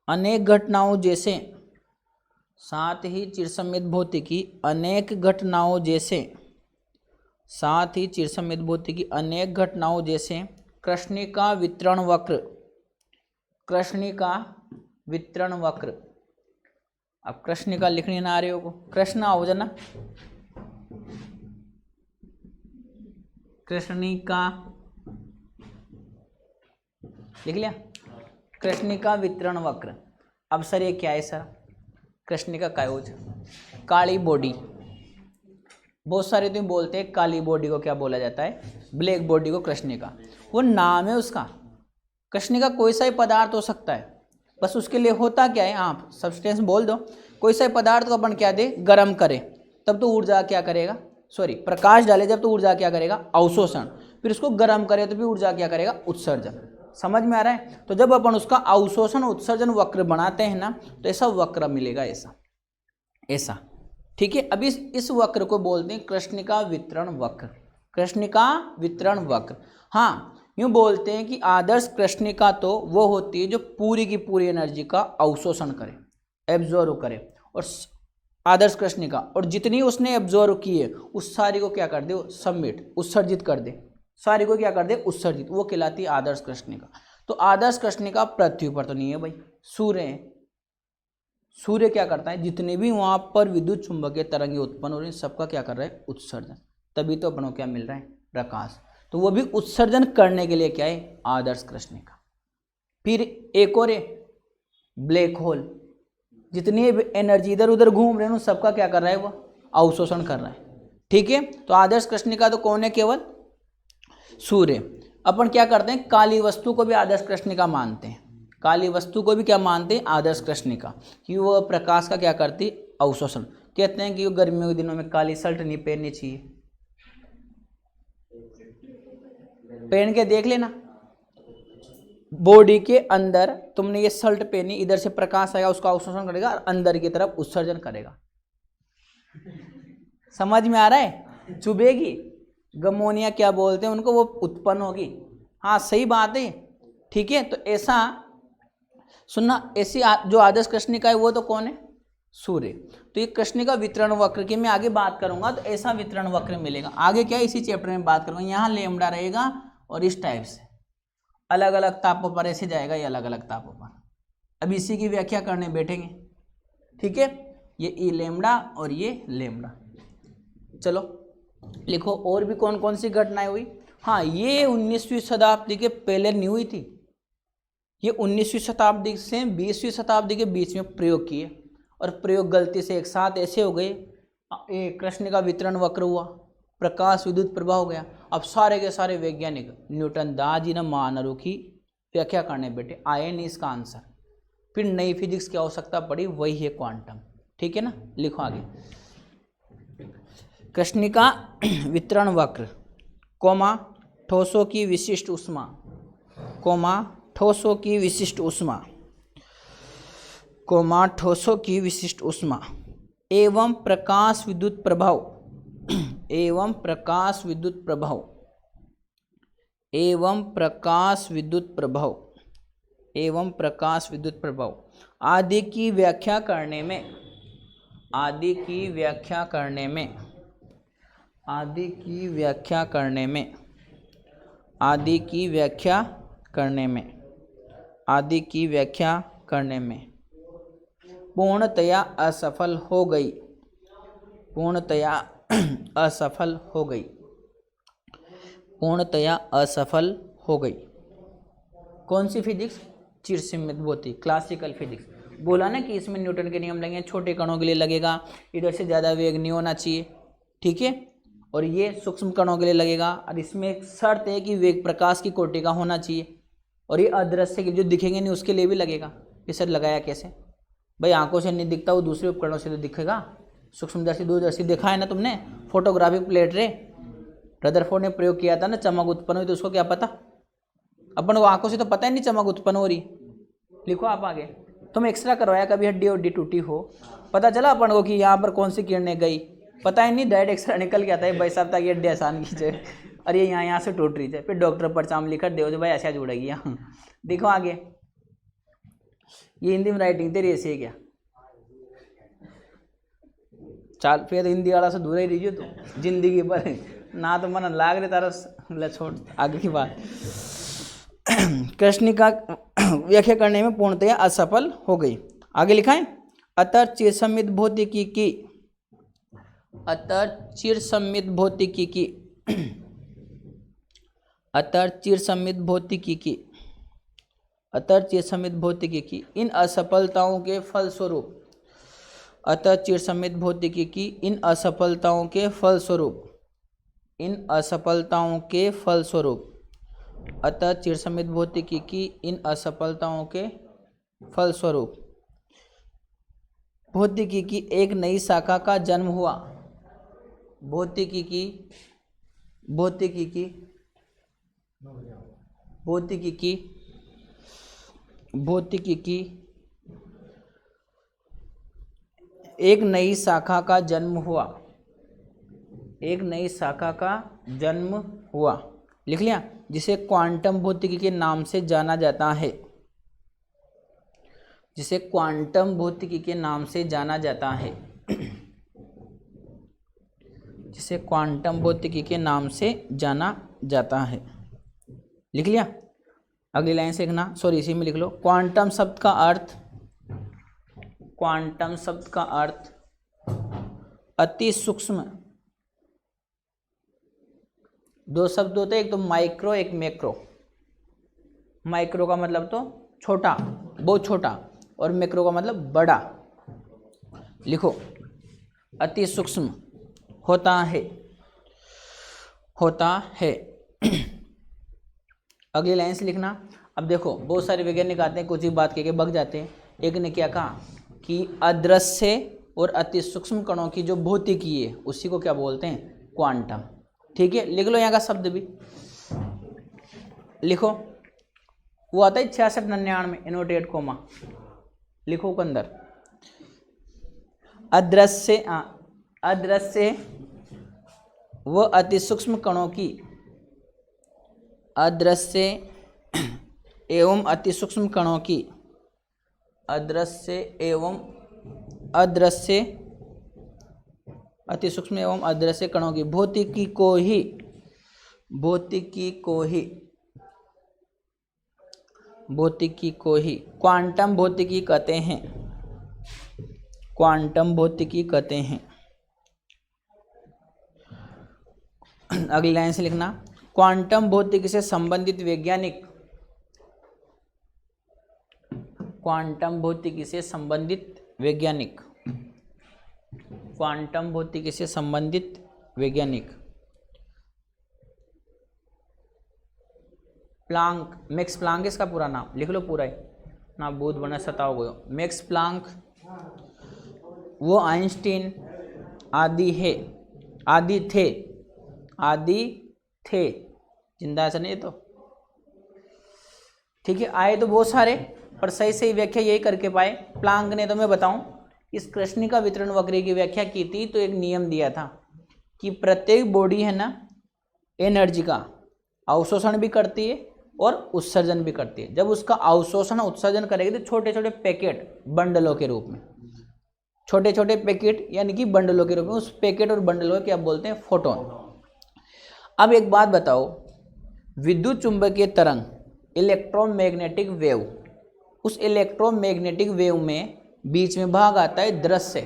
अनेक घटनाओं जैसे कृष्णिका वितरण वक्र। अब कृष्णिका लिखनी ना आ रही हो को, कृष्ण हो जाना, कृष्णिका लिख लिया, कृष्णिका वितरण वक्र। अब सर ये क्या है सर? कृष्णिका कायोज, काली बॉडी। बहुत सारे तुम बोलते हैं काली बॉडी को क्या बोला जाता है? ब्लैक बॉडी को कृष्णिका। वो नाम है उसका। कृष्णिका कोई सा ही पदार्थ हो सकता है, बस उसके लिए होता क्या है, आप सब्सटेंस बोल दो। कोई सा पदार्थ को अपन क्या दे, गर्म करे तब तो ऊर्जा क्या करेगा, प्रकाश डाले जब तो ऊर्जा क्या करेगा, अवशोषण। फिर उसको गर्म करे तो फिर ऊर्जा क्या करेगा, उत्सर्जन। समझ में आ रहा है? तो जब अपन उसका अवशोषण उत्सर्जन वक्र बनाते हैं ना, तो ऐसा वक्र मिलेगा, ऐसा। ठीक है। अब इस वक्र को बोलते हैं कृष्णिका वितरण वक्र। हाँ, यूँ बोलते हैं कि आदर्श कृष्णिका तो वो होती है जो पूरी की पूरी एनर्जी का अवशोषण करे, एब्जॉर्व करे। और आदर्श कृष्णिका, और जितनी उसने एब्जॉर्व की है उस सारी को क्या कर दे, उत्सर्जित कर दे, सारी को क्या कर दे, उत्सर्जित। वो कहलाती है आदर्श कृष्णिका। तो आदर्श कृष्णिका पृथ्वी पर तो नहीं है भाई, सूर्य है। सूर्य क्या करता है, जितने भी वहाँ पर विद्युत चुंबकीय तरंगें उत्पन्न हो रही हैं, सबका क्या कर रहा है, उत्सर्जन। तभी तो अपनों क्या मिल रहा है, प्रकाश। तो वो भी उत्सर्जन करने के लिए क्या है, आदर्श कृष्णिका। फिर एक और है ब्लैक होल। जितनी एनर्जी इधर उधर घूम रहे हैं सबका क्या कर रहा है, वो अवशोषण कर रहा है। ठीक है। तो आदर्श कृष्णिका तो कौन है, केवल सूर्य। अपन क्या करते हैं, काली वस्तु को भी आदर्श कृष्णिका मानते हैं। काली वस्तु को भी क्या मानते हैं, आदर्श कृष्णिका, कि वो प्रकाश का क्या करती, अवशोषण। कहते हैं कि वो गर्मियों के दिनों में काली शर्ट नहीं पहननी चाहिए, पहन के देख लेना, बॉडी के अंदर तुमने ये शर्ट पहनी, इधर से प्रकाश आएगा, उसका अवशोषण करेगा और अंदर की तरफ उत्सर्जन करेगा। समझ में आ रहा है? चुभेगी, गमोनिया क्या बोलते हैं उनको, वो उत्पन्न होगी। हाँ सही बात है। ठीक है। तो ऐसा सुनना, ऐसी जो आदर्श कृष्णिका है वो तो कौन है, सूर्य। तो ये कृष्णिका वितरण वक्र की मैं आगे बात करूंगा, तो ऐसा वितरण वक्र मिलेगा। आगे क्या इसी चैप्टर में बात करूंगा। यहाँ लेमड़ा रहेगा और इस टाइप से अलग अलग तापों पर ऐसे जाएगा, ये अलग अलग तापों पर। अब इसी की व्याख्या करने बैठेंगे। ठीक है। ये ई लेमड़ा और ये लेमड़ा। चलो लिखो, और भी कौन कौन सी घटनाएं हुई। हाँ, ये 19वीं शताब्दी के पहले नहीं हुई थी, ये 19वीं शताब्दी से 20वीं शताब्दी के बीच में प्रयोग किए, और प्रयोग गलती से एक साथ ऐसे हो गए, कृष्ण का वितरण वक्र हुआ, प्रकाश विद्युत प्रवाह हो गया। अब सारे के सारे वैज्ञानिक न्यूटन दास न मानरों की व्याख्या करने बैठे, आए नहीं इसका आंसर। फिर नई फिजिक्स की आवश्यकता पड़ी, वही है क्वांटम। ठीक है ना, लिखो आगे। कृष्णिका वितरण वक्र, कोमा ठोसों की विशिष्ट ऊष्मा, कोमा ठोसों की विशिष्ट ऊष्मा, कोमा ठोसों की विशिष्ट ऊष्मा एवं प्रकाश विद्युत प्रभाव, एवं प्रकाश विद्युत प्रभाव, एवं प्रकाश विद्युत प्रभाव, एवं प्रकाश विद्युत प्रभाव आदि की व्याख्या करने में, आदि की व्याख्या करने में, आदि की व्याख्या करने में, आदि की व्याख्या करने में, आदि की व्याख्या करने में पूर्णतया असफल हो गई, पूर्णतया असफल हो गई, पूर्णतया असफल हो गई। कौन सी फिजिक्स? चिरसिमित भौतिक, क्लासिकल फिजिक्स। बोला ना कि इसमें न्यूटन के नियम लगेंगे, छोटे कणों के लिए लगेगा, इधर से ज़्यादा वेग नहीं होना चाहिए, ठीक है, और ये सूक्ष्म कणों के लिए लगेगा, और इसमें एक शर्त है कि वेग प्रकाश की कोटि का होना चाहिए, और ये अदृश्य के जो दिखेंगे नहीं उसके लिए भी लगेगा। ये सर लगाया कैसे भाई? आंखों से नहीं दिखता, वो दूसरे उपकरणों से तो दिखेगा। सूक्ष्मदर्शी दूरदर्शी देखा है ना तुमने, फोटोग्राफिक प्लेट रे रदरफोर्ड ने प्रयोग किया था ना, चमक उत्पन्न हुई, तो उसको क्या पता? अपन को आंखों से तो पता ही नहीं चमक उत्पन्न हो रही। लिखो आप आगे। तुम एक्सरा करवाया कभी, हड्डी हड्डी टूटी हो, पता चला अपन को कि यहाँ पर कौन सी किरणें गई? पता ही नहीं, डायरेक्ट एक्सरा निकल के आता है भाई साहब, ताकि हड्डी आसान खींचे, और ये यहाँ से टूट रही है, फिर डॉक्टर पर्चा में लिखा दे भाई ऐसा जुड़ेगी यहाँ। देखो आगे, ये हिंदी में राइटिंग तेरी ऐसी है क्या? चाल फिर हिंदी वाला से दूर ही रहिए तो जिंदगी पर ना, तो मन लाग रहे तारा छोड़ आगे की बात। कृष्ण का व्याख्या करने में पूर्णतया असफल हो गई। आगे लिखा है, अतः चिरसम्मित भौतिकी की, अतः चिरसम्मित भौतिकी की, अतः चिरसम्मित भौतिकी की, अतः चिरसम्मित भौतिकी की इन असफलताओं के फलस्वरूप, अतः चिरसम्मित भौतिकी की इन असफलताओं के फलस्वरूप, इन असफलताओं के फलस्वरूप, अतः चिरसम्मित भौतिकी की इन असफलताओं के फलस्वरूप भौतिकी की एक नई शाखा का जन्म हुआ। भौतिकी की, भौतिकी की, भौतिकी की, भौतिकी की एक नई शाखा का जन्म हुआ, एक नई शाखा का जन्म हुआ। लिख लिया? जिसे क्वांटम भौतिकी के नाम से जाना जाता है, जिसे क्वांटम भौतिकी के नाम से जाना जाता है, जिसे क्वांटम भौतिकी के नाम से जाना जाता है। लिख लिया? अगली लाइन से लिखना, सॉरी इसी में लिख लो। क्वांटम शब्द का अर्थ, क्वांटम शब्द का अर्थ अति सूक्ष्म, दो शब्द होते हैं, एक तो माइक्रो एक मैक्रो। माइक्रो का मतलब तो छोटा, बहुत छोटा, और मैक्रो का मतलब बड़ा। लिखो, अति सूक्ष्म होता है, होता है। अगली लाइन से लिखना। अब देखो, बहुत सारे वैज्ञानिक आते हैं, कुछ ही बात कह के भग जाते हैं। एक ने क्या कहा कि अदृश्य और अति सूक्ष्म कणों की जो भौतिकी है उसी को क्या बोलते हैं? क्वांटम। ठीक है, लिख लो यहाँ का शब्द भी लिखो। वो आता है 66-99 इनवर्टेड कोमा, लिखो के अंदर अदृश्य, अदृश्य व अति सूक्ष्म कणों की, अदृश्य एवं अति सूक्ष्म कणों की, अदृश्य एवं अदृश्य, अति सूक्ष्म एवं अदृश्य कणों की भौतिकी को ही, भौतिकी को ही, भौतिकी को ही क्वांटम भौतिकी कहते हैं, क्वांटम भौतिकी कहते हैं। अगली लाइन से लिखना। क्वांटम भौतिकी से संबंधित वैज्ञानिक, क्वांटम भौतिकी से संबंधित वैज्ञानिक, क्वांटम भौतिकी से संबंधित वैज्ञानिक प्लांक, मैक्स प्लांक इसका पूरा नाम लिख लो पूरा ही ना, बहुत बना सताओ गयो, मैक्स प्लांक, वो आइंस्टीन आदि है, आदि थे, जिंदा ऐसा नहीं तो ठीक है, आए तो बहुत सारे पर सही सही व्याख्या यही करके पाए। प्लांक ने तो मैं बताऊं इस कृष्णिका वितरण वक्र की व्याख्या की थी, तो एक नियम दिया था कि प्रत्येक बॉडी है ना एनर्जी का अवशोषण भी करती है और उत्सर्जन भी करती है। जब उसका अवशोषण उत्सर्जन करेगी तो छोटे छोटे पैकेट बंडलों के रूप में, छोटे छोटे पैकेट यानी कि बंडलों के रूप में, उस पैकेट और बंडलों को क्या बोलते हैं? फोटोन। अब एक बात बताओ, विद्युत चुंबकीय तरंग इलेक्ट्रोमैग्नेटिक वेव, उस इलेक्ट्रोमैग्नेटिक वेव में बीच में भाग आता है दृश्य,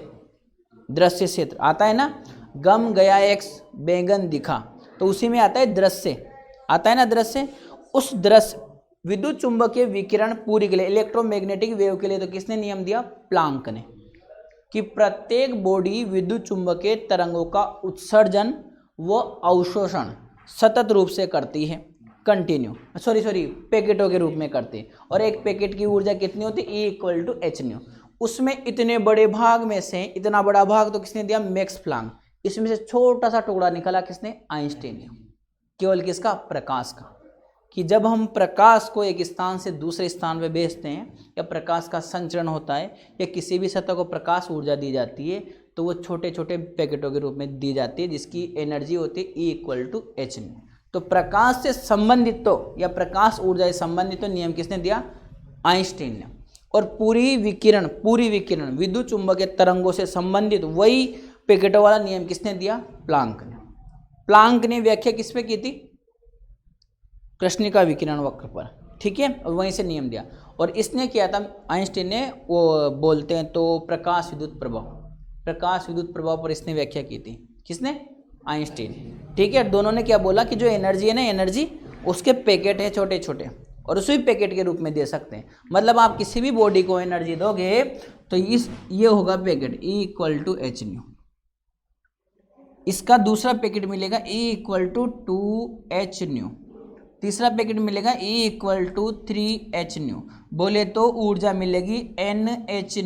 दृश्य क्षेत्र आता है ना, गम गया एक्स बैंगन दिखा, तो उसी में आता है दृश्य, आता है ना दृश्य। उस दृश्य विद्युत चुंबकीय विकिरण पूरी के लिए इलेक्ट्रोमैग्नेटिक वेव के लिए तो किसने नियम दिया? प्लांक ने, कि प्रत्येक बॉडी विद्युत चुंबकीय तरंगों का उत्सर्जन व अवशोषण सतत रूप से करती है, कंटिन्यू सॉरी पैकेटों के रूप में करती है। और एक पैकेट की ऊर्जा कितनी होती है? E=h। उसमें इतने बड़े भाग में से इतना बड़ा भाग तो किसने दिया? Max Planck. इसमें से छोटा सा टुकड़ा निकला किसने? आइंस्टीन ने। केवल किसका? प्रकाश का। कि जब हम प्रकाश को एक स्थान से दूसरे स्थान पर भेजते हैं या प्रकाश का संचरण होता है या किसी भी सतह को प्रकाश ऊर्जा दी जाती है तो वो छोटे छोटे पैकेटों के रूप में दी जाती है जिसकी एनर्जी होती है E=h। तो प्रकाश से संबंधित तो या प्रकाश ऊर्जा से संबंधित तो नियम किसने दिया? आइंस्टीन ने। और पूरी विकिरण विद्युत चुंबकीय तरंगों से संबंधित वही पैकेटों वाला नियम किसने दिया? प्लांक ने। प्लांक ने व्याख्या किस पे की थी? कृष्णिका विकिरण वक्र पर, ठीक है, और वहीं से नियम दिया। और इसने किया था आइंस्टीन ने, वो बोलते हैं तो प्रकाश विद्युत प्रभाव, प्रकाश विद्युत प्रभाव पर इसने व्याख्या की थी। किसने? आइंस्टीन, ठीक है। दोनों ने क्या बोला कि जो एनर्जी है ना, एनर्जी उसके पैकेट है छोटे छोटे और उसी पैकेट के रूप में दे सकते हैं। मतलब आप किसी भी बॉडी को एनर्जी दोगे तो ये होगा पैकेट E=h। इसका दूसरा पैकेट मिलेगा E=2h। तीसरा पैकेट मिलेगा E=3h। बोले तो ऊर्जा मिलेगी NH।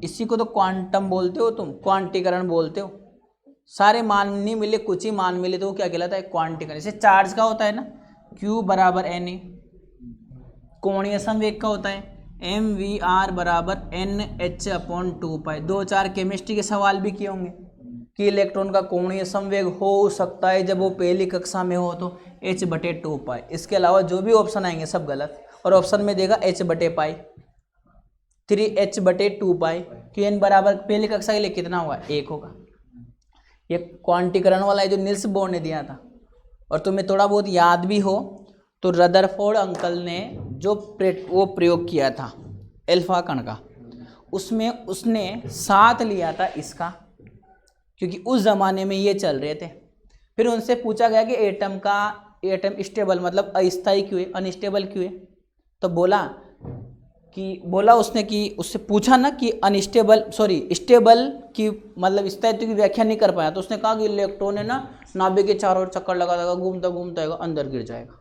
इसी को तो क्वांटम बोलते हो तुम, क्वांटीकरण बोलते हो। सारे मान नहीं मिले, कुछ ही मान मिले तो वो क्या कहलाता है? क्वांटीकरण। जैसे चार्ज का होता है ना Q = Na, कोणीय संवेग का होता है mvr = NH/2π। 2-4 केमिस्ट्री के सवाल भी किए होंगे कि इलेक्ट्रॉन का कोणीय संवेग हो सकता है जब वो पहली कक्षा में हो तो h/2π। इसके अलावा जो भी ऑप्शन आएंगे सब गलत। और ऑप्शन में देगा h/π, 3h/2π। Qn बराबर पहली कक्षा के लिए कितना होगा? 1 होगा। ये क्वांटीकरण वाला है जो नील्स बोर ने दिया था। और तुम्हें थोड़ा बहुत याद भी हो तो रदरफोर्ड अंकल ने जो वो प्रयोग किया था अल्फा कण का, उसमें उसने साथ लिया था इसका, क्योंकि उस जमाने में ये चल रहे थे। फिर उनसे पूछा गया कि एटम स्टेबल मतलब अस्थायी क्यों है, अनस्टेबल क्यों है? तो बोला उसने कि उससे पूछा ना कि स्टेबल की मतलब स्थायित्व की व्याख्या नहीं कर पाया। तो उसने कहा कि इलेक्ट्रॉन है ना नाभिक के चारों ओर चक्कर लगा घूमता घूमता अंदर गिर जाएगा।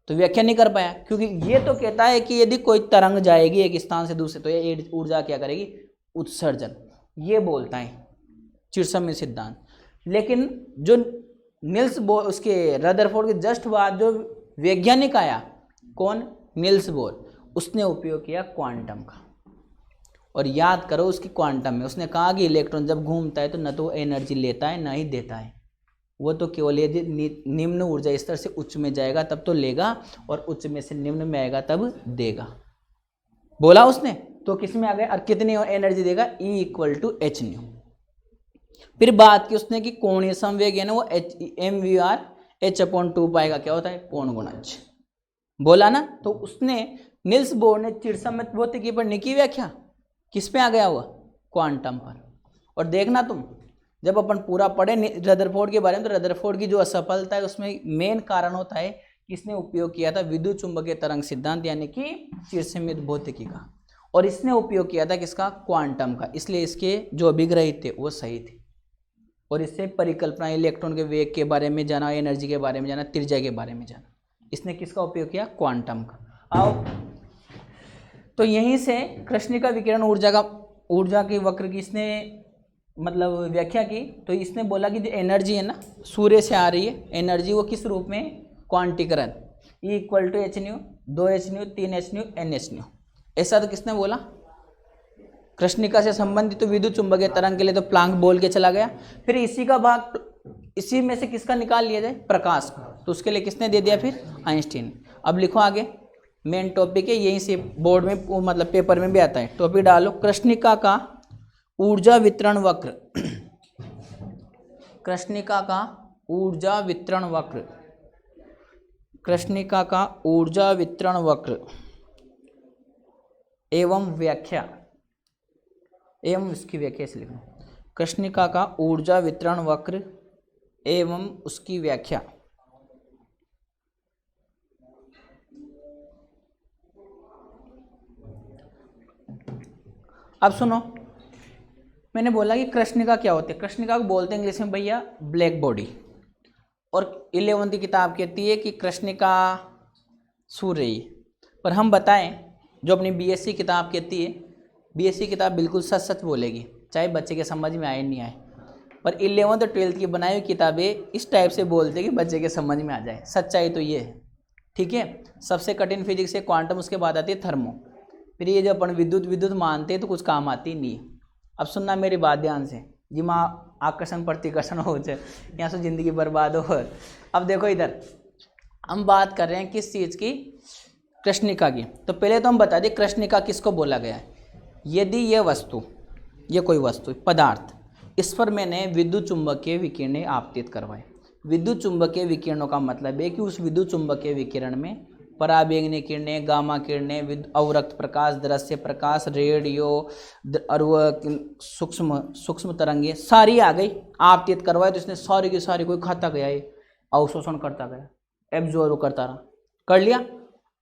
तो व्याख्या नहीं कर पाया, क्योंकि ये तो कहता है कि यदि कोई तरंग जाएगी एक स्थान से दूसरे तो ये ऊर्जा क्या करेगी? उत्सर्जन। ये बोलता है चिरसम्य सिद्धांत। लेकिन जो नील्स बोर, उसके रदरफोर्ड के जस्ट बाद जो वैज्ञानिक आया, कौन? नील्स बोर, उसने उपयोग किया क्वांटम का। और याद करो उसकी क्वांटम में उसने कहा कि इलेक्ट्रॉन जब घूमता है तो न तो एनर्जी लेता है न ही देता है, वो तो केवल यदि निम्न ऊर्जा स्तर से उच्च में जाएगा तब तो लेगा और उच्च में से निम्न में आएगा तब देगा, बोला उसने। तो किस में आ गया और कितनी एनर्जी देगा? E=h। फिर बात की उसने कि कोणीय संवेग है ना वो mvr h/2π का क्या होता है? कोण गुणज, बोला ना। तो उसने नील्स बोर ने चिरसम्य भौतिकी पर निकी व्याख्या किस पे आ गया हुआ? क्वांटम पर। और देखना तुम जब अपन पूरा पढ़े रदरफोर्ड के बारे में, तो रदरफोर्ड की जो असफलता है उसमें मेन कारण होता है कि इसने उपयोग किया था विद्युत चुंबकीय तरंग सिद्धांत यानी कि चिरसमीत भौतिकी का, और इसने उपयोग किया था किसका, क्वांटम का। इसलिए इसके जो अभिग्रहित थे वो सही थे, और इससे परिकल्पना, इलेक्ट्रॉन के वेग के बारे में जाना, एनर्जी के बारे में जाना, त्रिज्या के बारे में जाना, इसने किसका उपयोग किया, क्वांटम का। आओ, तो यहीं से कृष्णिका विकिरण ऊर्जा की वक्र की इसने मतलब व्याख्या की। तो इसने बोला कि जो एनर्जी है ना सूर्य से आ रही है एनर्जी, वो किस रूप में, क्वांटीकरण, E = h/, 2h/, 3h/, NH/। ऐसा तो किसने बोला, कृष्णिका से संबंधित तो विद्युत चुंबकीय तरंग के लिए तो प्लांक बोल के चला गया। फिर इसी का भाग, इसी में से किसका निकाल लिया जाए, प्रकाश का, तो उसके लिए किसने दे दिया, फिर आइंस्टीन। अब लिखो आगे, मेन टॉपिक है, यहीं से बोर्ड में मतलब पेपर में भी आता है। टॉपिक डालो, कृष्णिका का ऊर्जा वितरण वक्र। कृष्णिका का ऊर्जा वितरण वक्र, कृष्णिका का ऊर्जा वितरण वक्र एवं व्याख्या, एवं उसकी व्याख्या से लिखो, कृष्णिका का ऊर्जा वितरण वक्र एवं उसकी व्याख्या। अब सुनो, मैंने बोला कि कृष्णिका क्या होती है। कृष्णिका को बोलते हैं इंग्लिश में भैया ब्लैक बॉडी, और 11वीं की किताब कहती है कि कृष्णिका सूर्य। पर हम बताएं, जो अपनी बीएससी किताब कहती है, बीएससी किताब बिल्कुल सच सच बोलेगी, चाहे बच्चे के समझ में आए नहीं आए। पर 11th और 12th की बनाई हुई किताबें इस टाइप से बोलते हैं कि बच्चे के समझ में आ जाए। सच्चाई तो ये है, ठीक है। सबसे कठिन फिजिक्स है क्वांटम, उसके बाद आती है थर्मो। फिर ये जो अपन विद्युत मानते हैं तो कुछ काम आती नहीं। अब सुनना मेरी बात ध्यान से, जी माँ आकर्षण प्रतिकर्षण हो जाए, यहाँ से जिंदगी बर्बाद हो। अब देखो इधर हम बात कर रहे हैं किस चीज़ की, कृष्णिका की। तो पहले तो हम बता दें कृष्णिका किसको बोला गया है। यदि ये वस्तु, ये कोई वस्तु पदार्थ, इस पर मैंने विद्युत चुंबकीय विकिरण आपतित करवाए। विद्युत चुंबकीय विकिरणों का मतलब है कि उस विद्युत चुंबकीय विकिरण में पराबैंगनी किरणें, गामा किरणें, अवरक्त प्रकाश, दृश्य प्रकाश, रेडियो और सूक्ष्म तरंगे सारी आ गई, आपतित करवाए। तो इसने सारी की सारी, कोई खाता गया, ये अवशोषण करता गया, एब्जॉर्ब करता रहा, कर लिया।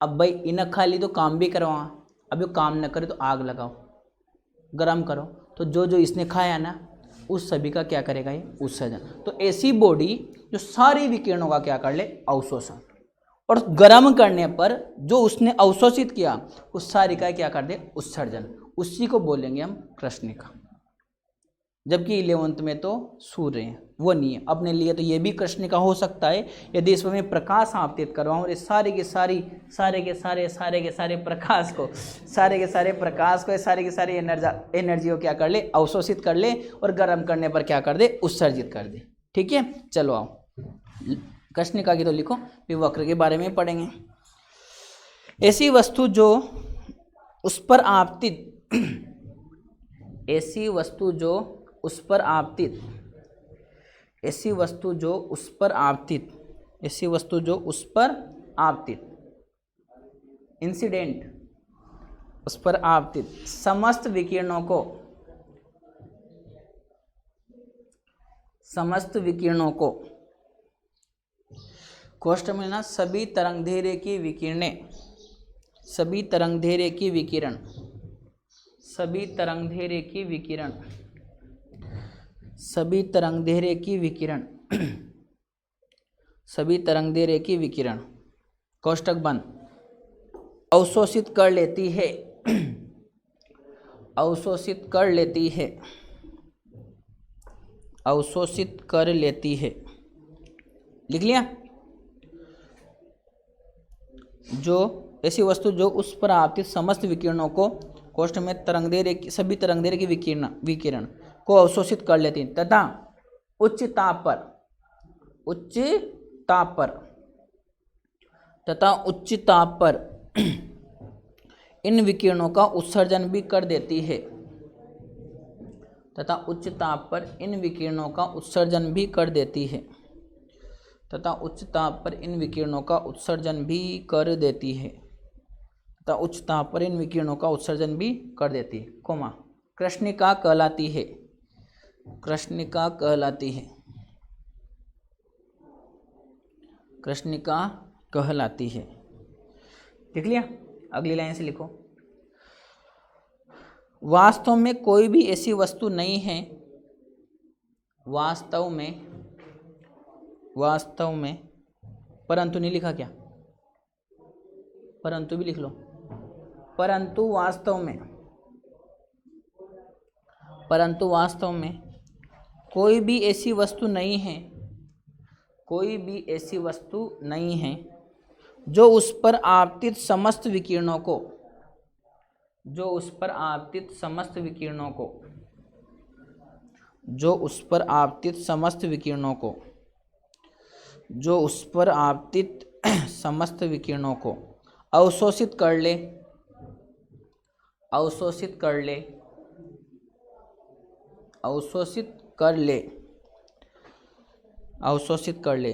अब भाई इन्हें खाली तो काम भी करवा, अब ये काम न करे तो आग लगाओ, गर्म करो, तो जो जो इसने खाया ना उस सभी का क्या करेगा, ये उत्सर्जन। तो ऐसी बॉडी जो सारी विकिरणों का क्या कर ले, अवशोषण, और गर्म करने पर जो उसने अवशोषित किया उस सारी का क्या कर दे, उत्सर्जन। उसी को बोलेंगे हम कृष्णिका। जबकि 11th में तो सूर्य है, वो नहीं है। अपने लिए तो ये भी कृष्णिका हो सकता है यदि इसमें मैं प्रकाश आपतित करवाऊँ और इस सारे के सारे प्रकाश को, सारे के सारे एनर्जी को क्या कर ले, अवशोषित कर ले, और गर्म करने पर क्या कर दे, उत्सर्जित कर दे। ठीक है, चलो आओ कृष्णिका की तो लिखो, फिर वक्र के बारे में पढ़ेंगे। ऐसी वस्तु जो उस पर आपतित, ऐसी वस्तु जो उस पर आपतित, ऐसी वस्तु जो उस पर आपतित, ऐसी वस्तु जो उस पर आपतित, इंसिडेंट, उस पर आपतित समस्त विकिरणों को, समस्त विकिरणों को, कोष्ठ में ना सभी तरंगदैर्घ्य की विकिरणें, सभी तरंगदैर्घ्य की विकिरण, सभी तरंगदैर्घ्य की विकिरण, सभी तरंगदैर्घ्य की विकिरण, सभी तरंगदैर्घ्य की विकिरण, कोष्ठक बंद, अवशोषित कर लेती है, अवशोषित कर लेती है, अवशोषित कर लेती है। लिख लिया। जो ऐसी वस्तु जो उस पर आपतित समस्त विकिरणों को, कोष्ठ में तरंगदैर्घ्य, सभी तरंगदैर्घ्य की विकिरण को अवशोषित कर लेती है तथा उच्च ताप पर, उच्च ताप पर, तथा उच्च ताप पर इन विकिरणों का उत्सर्जन भी कर देती है, तथा उच्च ताप पर इन विकिरणों का उत्सर्जन भी कर देती है, तथा उच्च ताप पर इन विकिरणों का उत्सर्जन भी कर देती है, तथा उच्च ताप पर इन विकिरणों का उत्सर्जन भी कर देती है, कोमा कृष्णिका कहलाती है। कृष्णिका कहलाती है, कृष्णिका कहलाती है। लिख लिया? अगली लाइन से लिखो। वास्तव में कोई भी ऐसी वस्तु नहीं है, वास्तव में, परंतु नहीं लिखा क्या? परंतु भी लिख लो। परंतु वास्तव में कोई भी ऐसी वस्तु नहीं है, कोई भी ऐसी वस्तु नहीं है जो उस पर आपतित समस्त विकिरणों को, जो उस पर आपतित समस्त विकिरणों को, जो उस पर आपतित समस्त विकिरणों को, जो उस पर आपतित समस्त विकिरणों को अवशोषित कर ले, अवशोषित कर ले, अवशोषित कर ले, अवशोषित कर ले।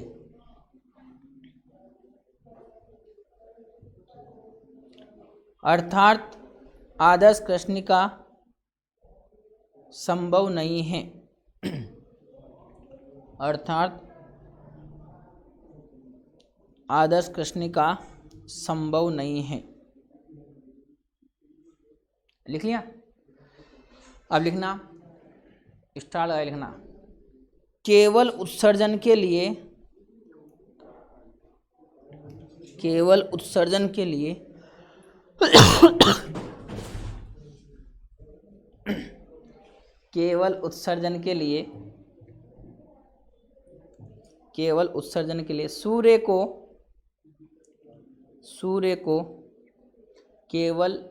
अर्थात आदर्श कृष्णिका संभव नहीं है, अर्थात आदर्श कृष्णिका संभव नहीं है। लिख लिया? अब लिखना, स्टार्ट है लिखना। केवल उत्सर्जन के लिए, केवल उत्सर्जन के लिए केवल उत्सर्जन के लिए, केवल उत्सर्जन के लिए सूर्य को, सूर्य को, केवल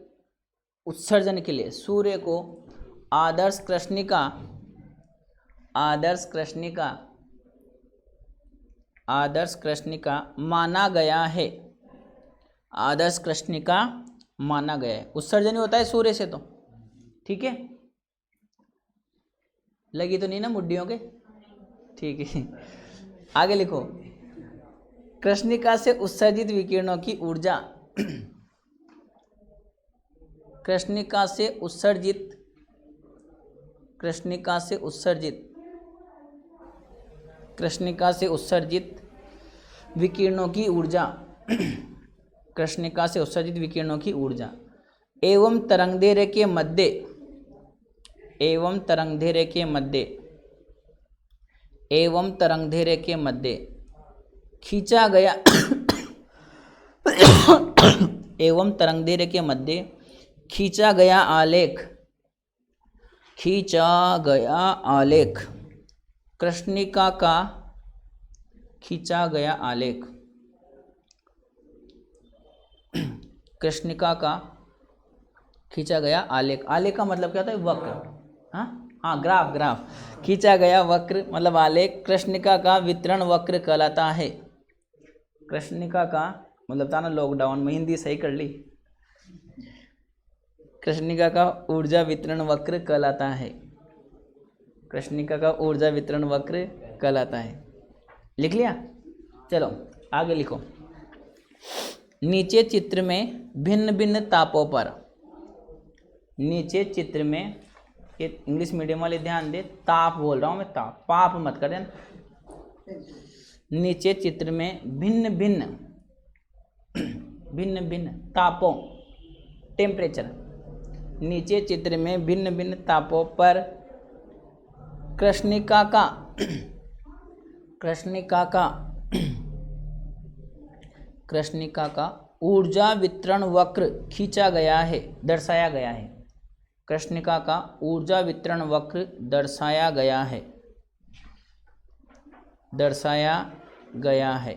उत्सर्जन के लिए सूर्य को आदर्श कृष्णिका, आदर्श कृष्णिका, आदर्श कृष्णिका माना गया है, आदर्श कृष्णिका माना गया है। उत्सर्जन ही होता है सूर्य से तो, ठीक है? लगी तो नहीं ना मुड्डियों के? ठीक है, आगे लिखो। कृष्णिका से उत्सर्जित विकिरणों की ऊर्जा, कृष्णिका से उत्सर्जित, कृष्णिका से उत्सर्जित, कृष्णिका से उत्सर्जित विकिरणों की ऊर्जा, कृष्णिका से उत्सर्जित विकिरणों की ऊर्जा एवं तरंगदैर्घ्य के मध्य, एवं तरंगदैर्घ्य के मध्य, एवं तरंगदैर्घ्य के मध्य खींचा गया एवं तरंगदैर्घ्य के मध्य खींचा गया आलेख, खींचा गया आलेख, कृष्णिका का खींचा गया आलेख, कृष्णिका का खींचा गया आलेख। आलेख का मतलब क्या होता है? वक्र। हाँ, ग्राफ, ग्राफ। खींचा गया वक्र मतलब आलेख कृष्णिका का वितरण वक्र कहलाता है। कृष्णिका का मतलब था ना, लॉकडाउन में हिंदी सही कर ली। कृष्णिका का ऊर्जा वितरण वक्र कहलाता है, कृष्णिका का ऊर्जा वितरण वक्र कहलाता है। लिख लिया? चलो आगे लिखो। नीचे चित्र में भिन्न भिन्न तापों पर, नीचे चित्र में, ये इंग्लिश मीडियम वाले ध्यान दे, ताप बोल रहा हूँ मैं, ताप, पाप मत कर देना। नीचे चित्र में भिन्न भिन्न, भिन्न भिन्न तापों, टेम्परेचर, नीचे चित्र में भिन्न भिन्न तापों पर कृष्णिका का, कृष्णिका का, कृष्णिका का ऊर्जा वितरण वक्र खींचा गया है, दर्शाया गया है। कृष्णिका का ऊर्जा वितरण वक्र दर्शाया गया है, दर्शाया गया है।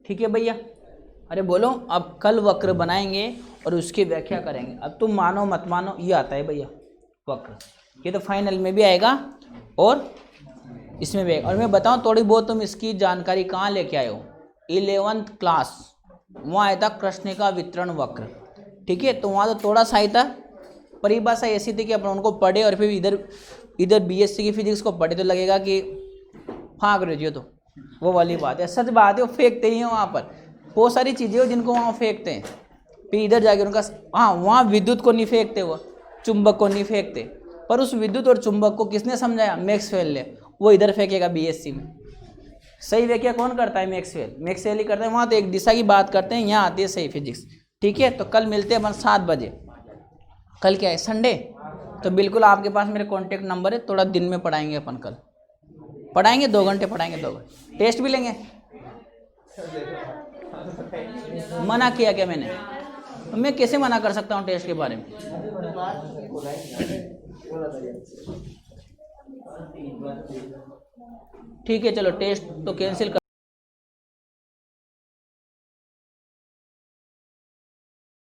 ठीक है भैया? अरे बोलो, अब कल वक्र बनाएंगे और उसकी व्याख्या करेंगे। अब तुम मानो मत मानो, ये आता है भैया वक्र, ये तो फाइनल में भी आएगा और इसमें भी आएगा। और मैं बताऊं थोड़ी बहुत तुम इसकी जानकारी कहाँ लेके आए हो? 11th क्लास, वहाँ आया था कृष्णिका वितरण वक्र, ठीक है? तो वहाँ तो थोड़ा सा ही था, परिभाषा ऐसी थी कि अपन उनको पढ़े और फिर इधर बीएससी की फिजिक्स को पढ़े तो लगेगा कि फाँक रहे हो, तो वो वाली बात है। सच बात है, वो फेंकते ही हैं वहाँ पर, बहुत सारी चीज़ें हो जिनको वहाँ फेंकते हैं। फिर इधर जाके उनका, हाँ वहाँ विद्युत को नहीं फेंकते, वो चुंबक को नहीं फेंकते, पर उस विद्युत और चुंबक को किसने समझाया? मैक्सवेल ने। वो इधर फेंकेगा बीएससी में। सही व्याख्या कौन करता है? मैक्सवेल। मैक्सवेल ही करता है। वहाँ तो एक दिशा की बात करते हैं, यहाँ आती है सही फिजिक्स। ठीक है, तो कल मिलते हैं अपन 7 बजे। कल क्या है? संडे। तो बिल्कुल आपके पास मेरे कॉन्टेक्ट नंबर है, थोड़ा दिन में पढ़ाएंगे अपन। कल पढ़ाएंगे, 2 घंटे पढ़ाएंगे, 2 घंटे। टेस्ट भी लेंगे। मना किया क्या मैंने? तो मैं कैसे मना कर सकता हूँ टेस्ट के बारे में? ठीक है, चलो टेस्ट तो कैंसिल कर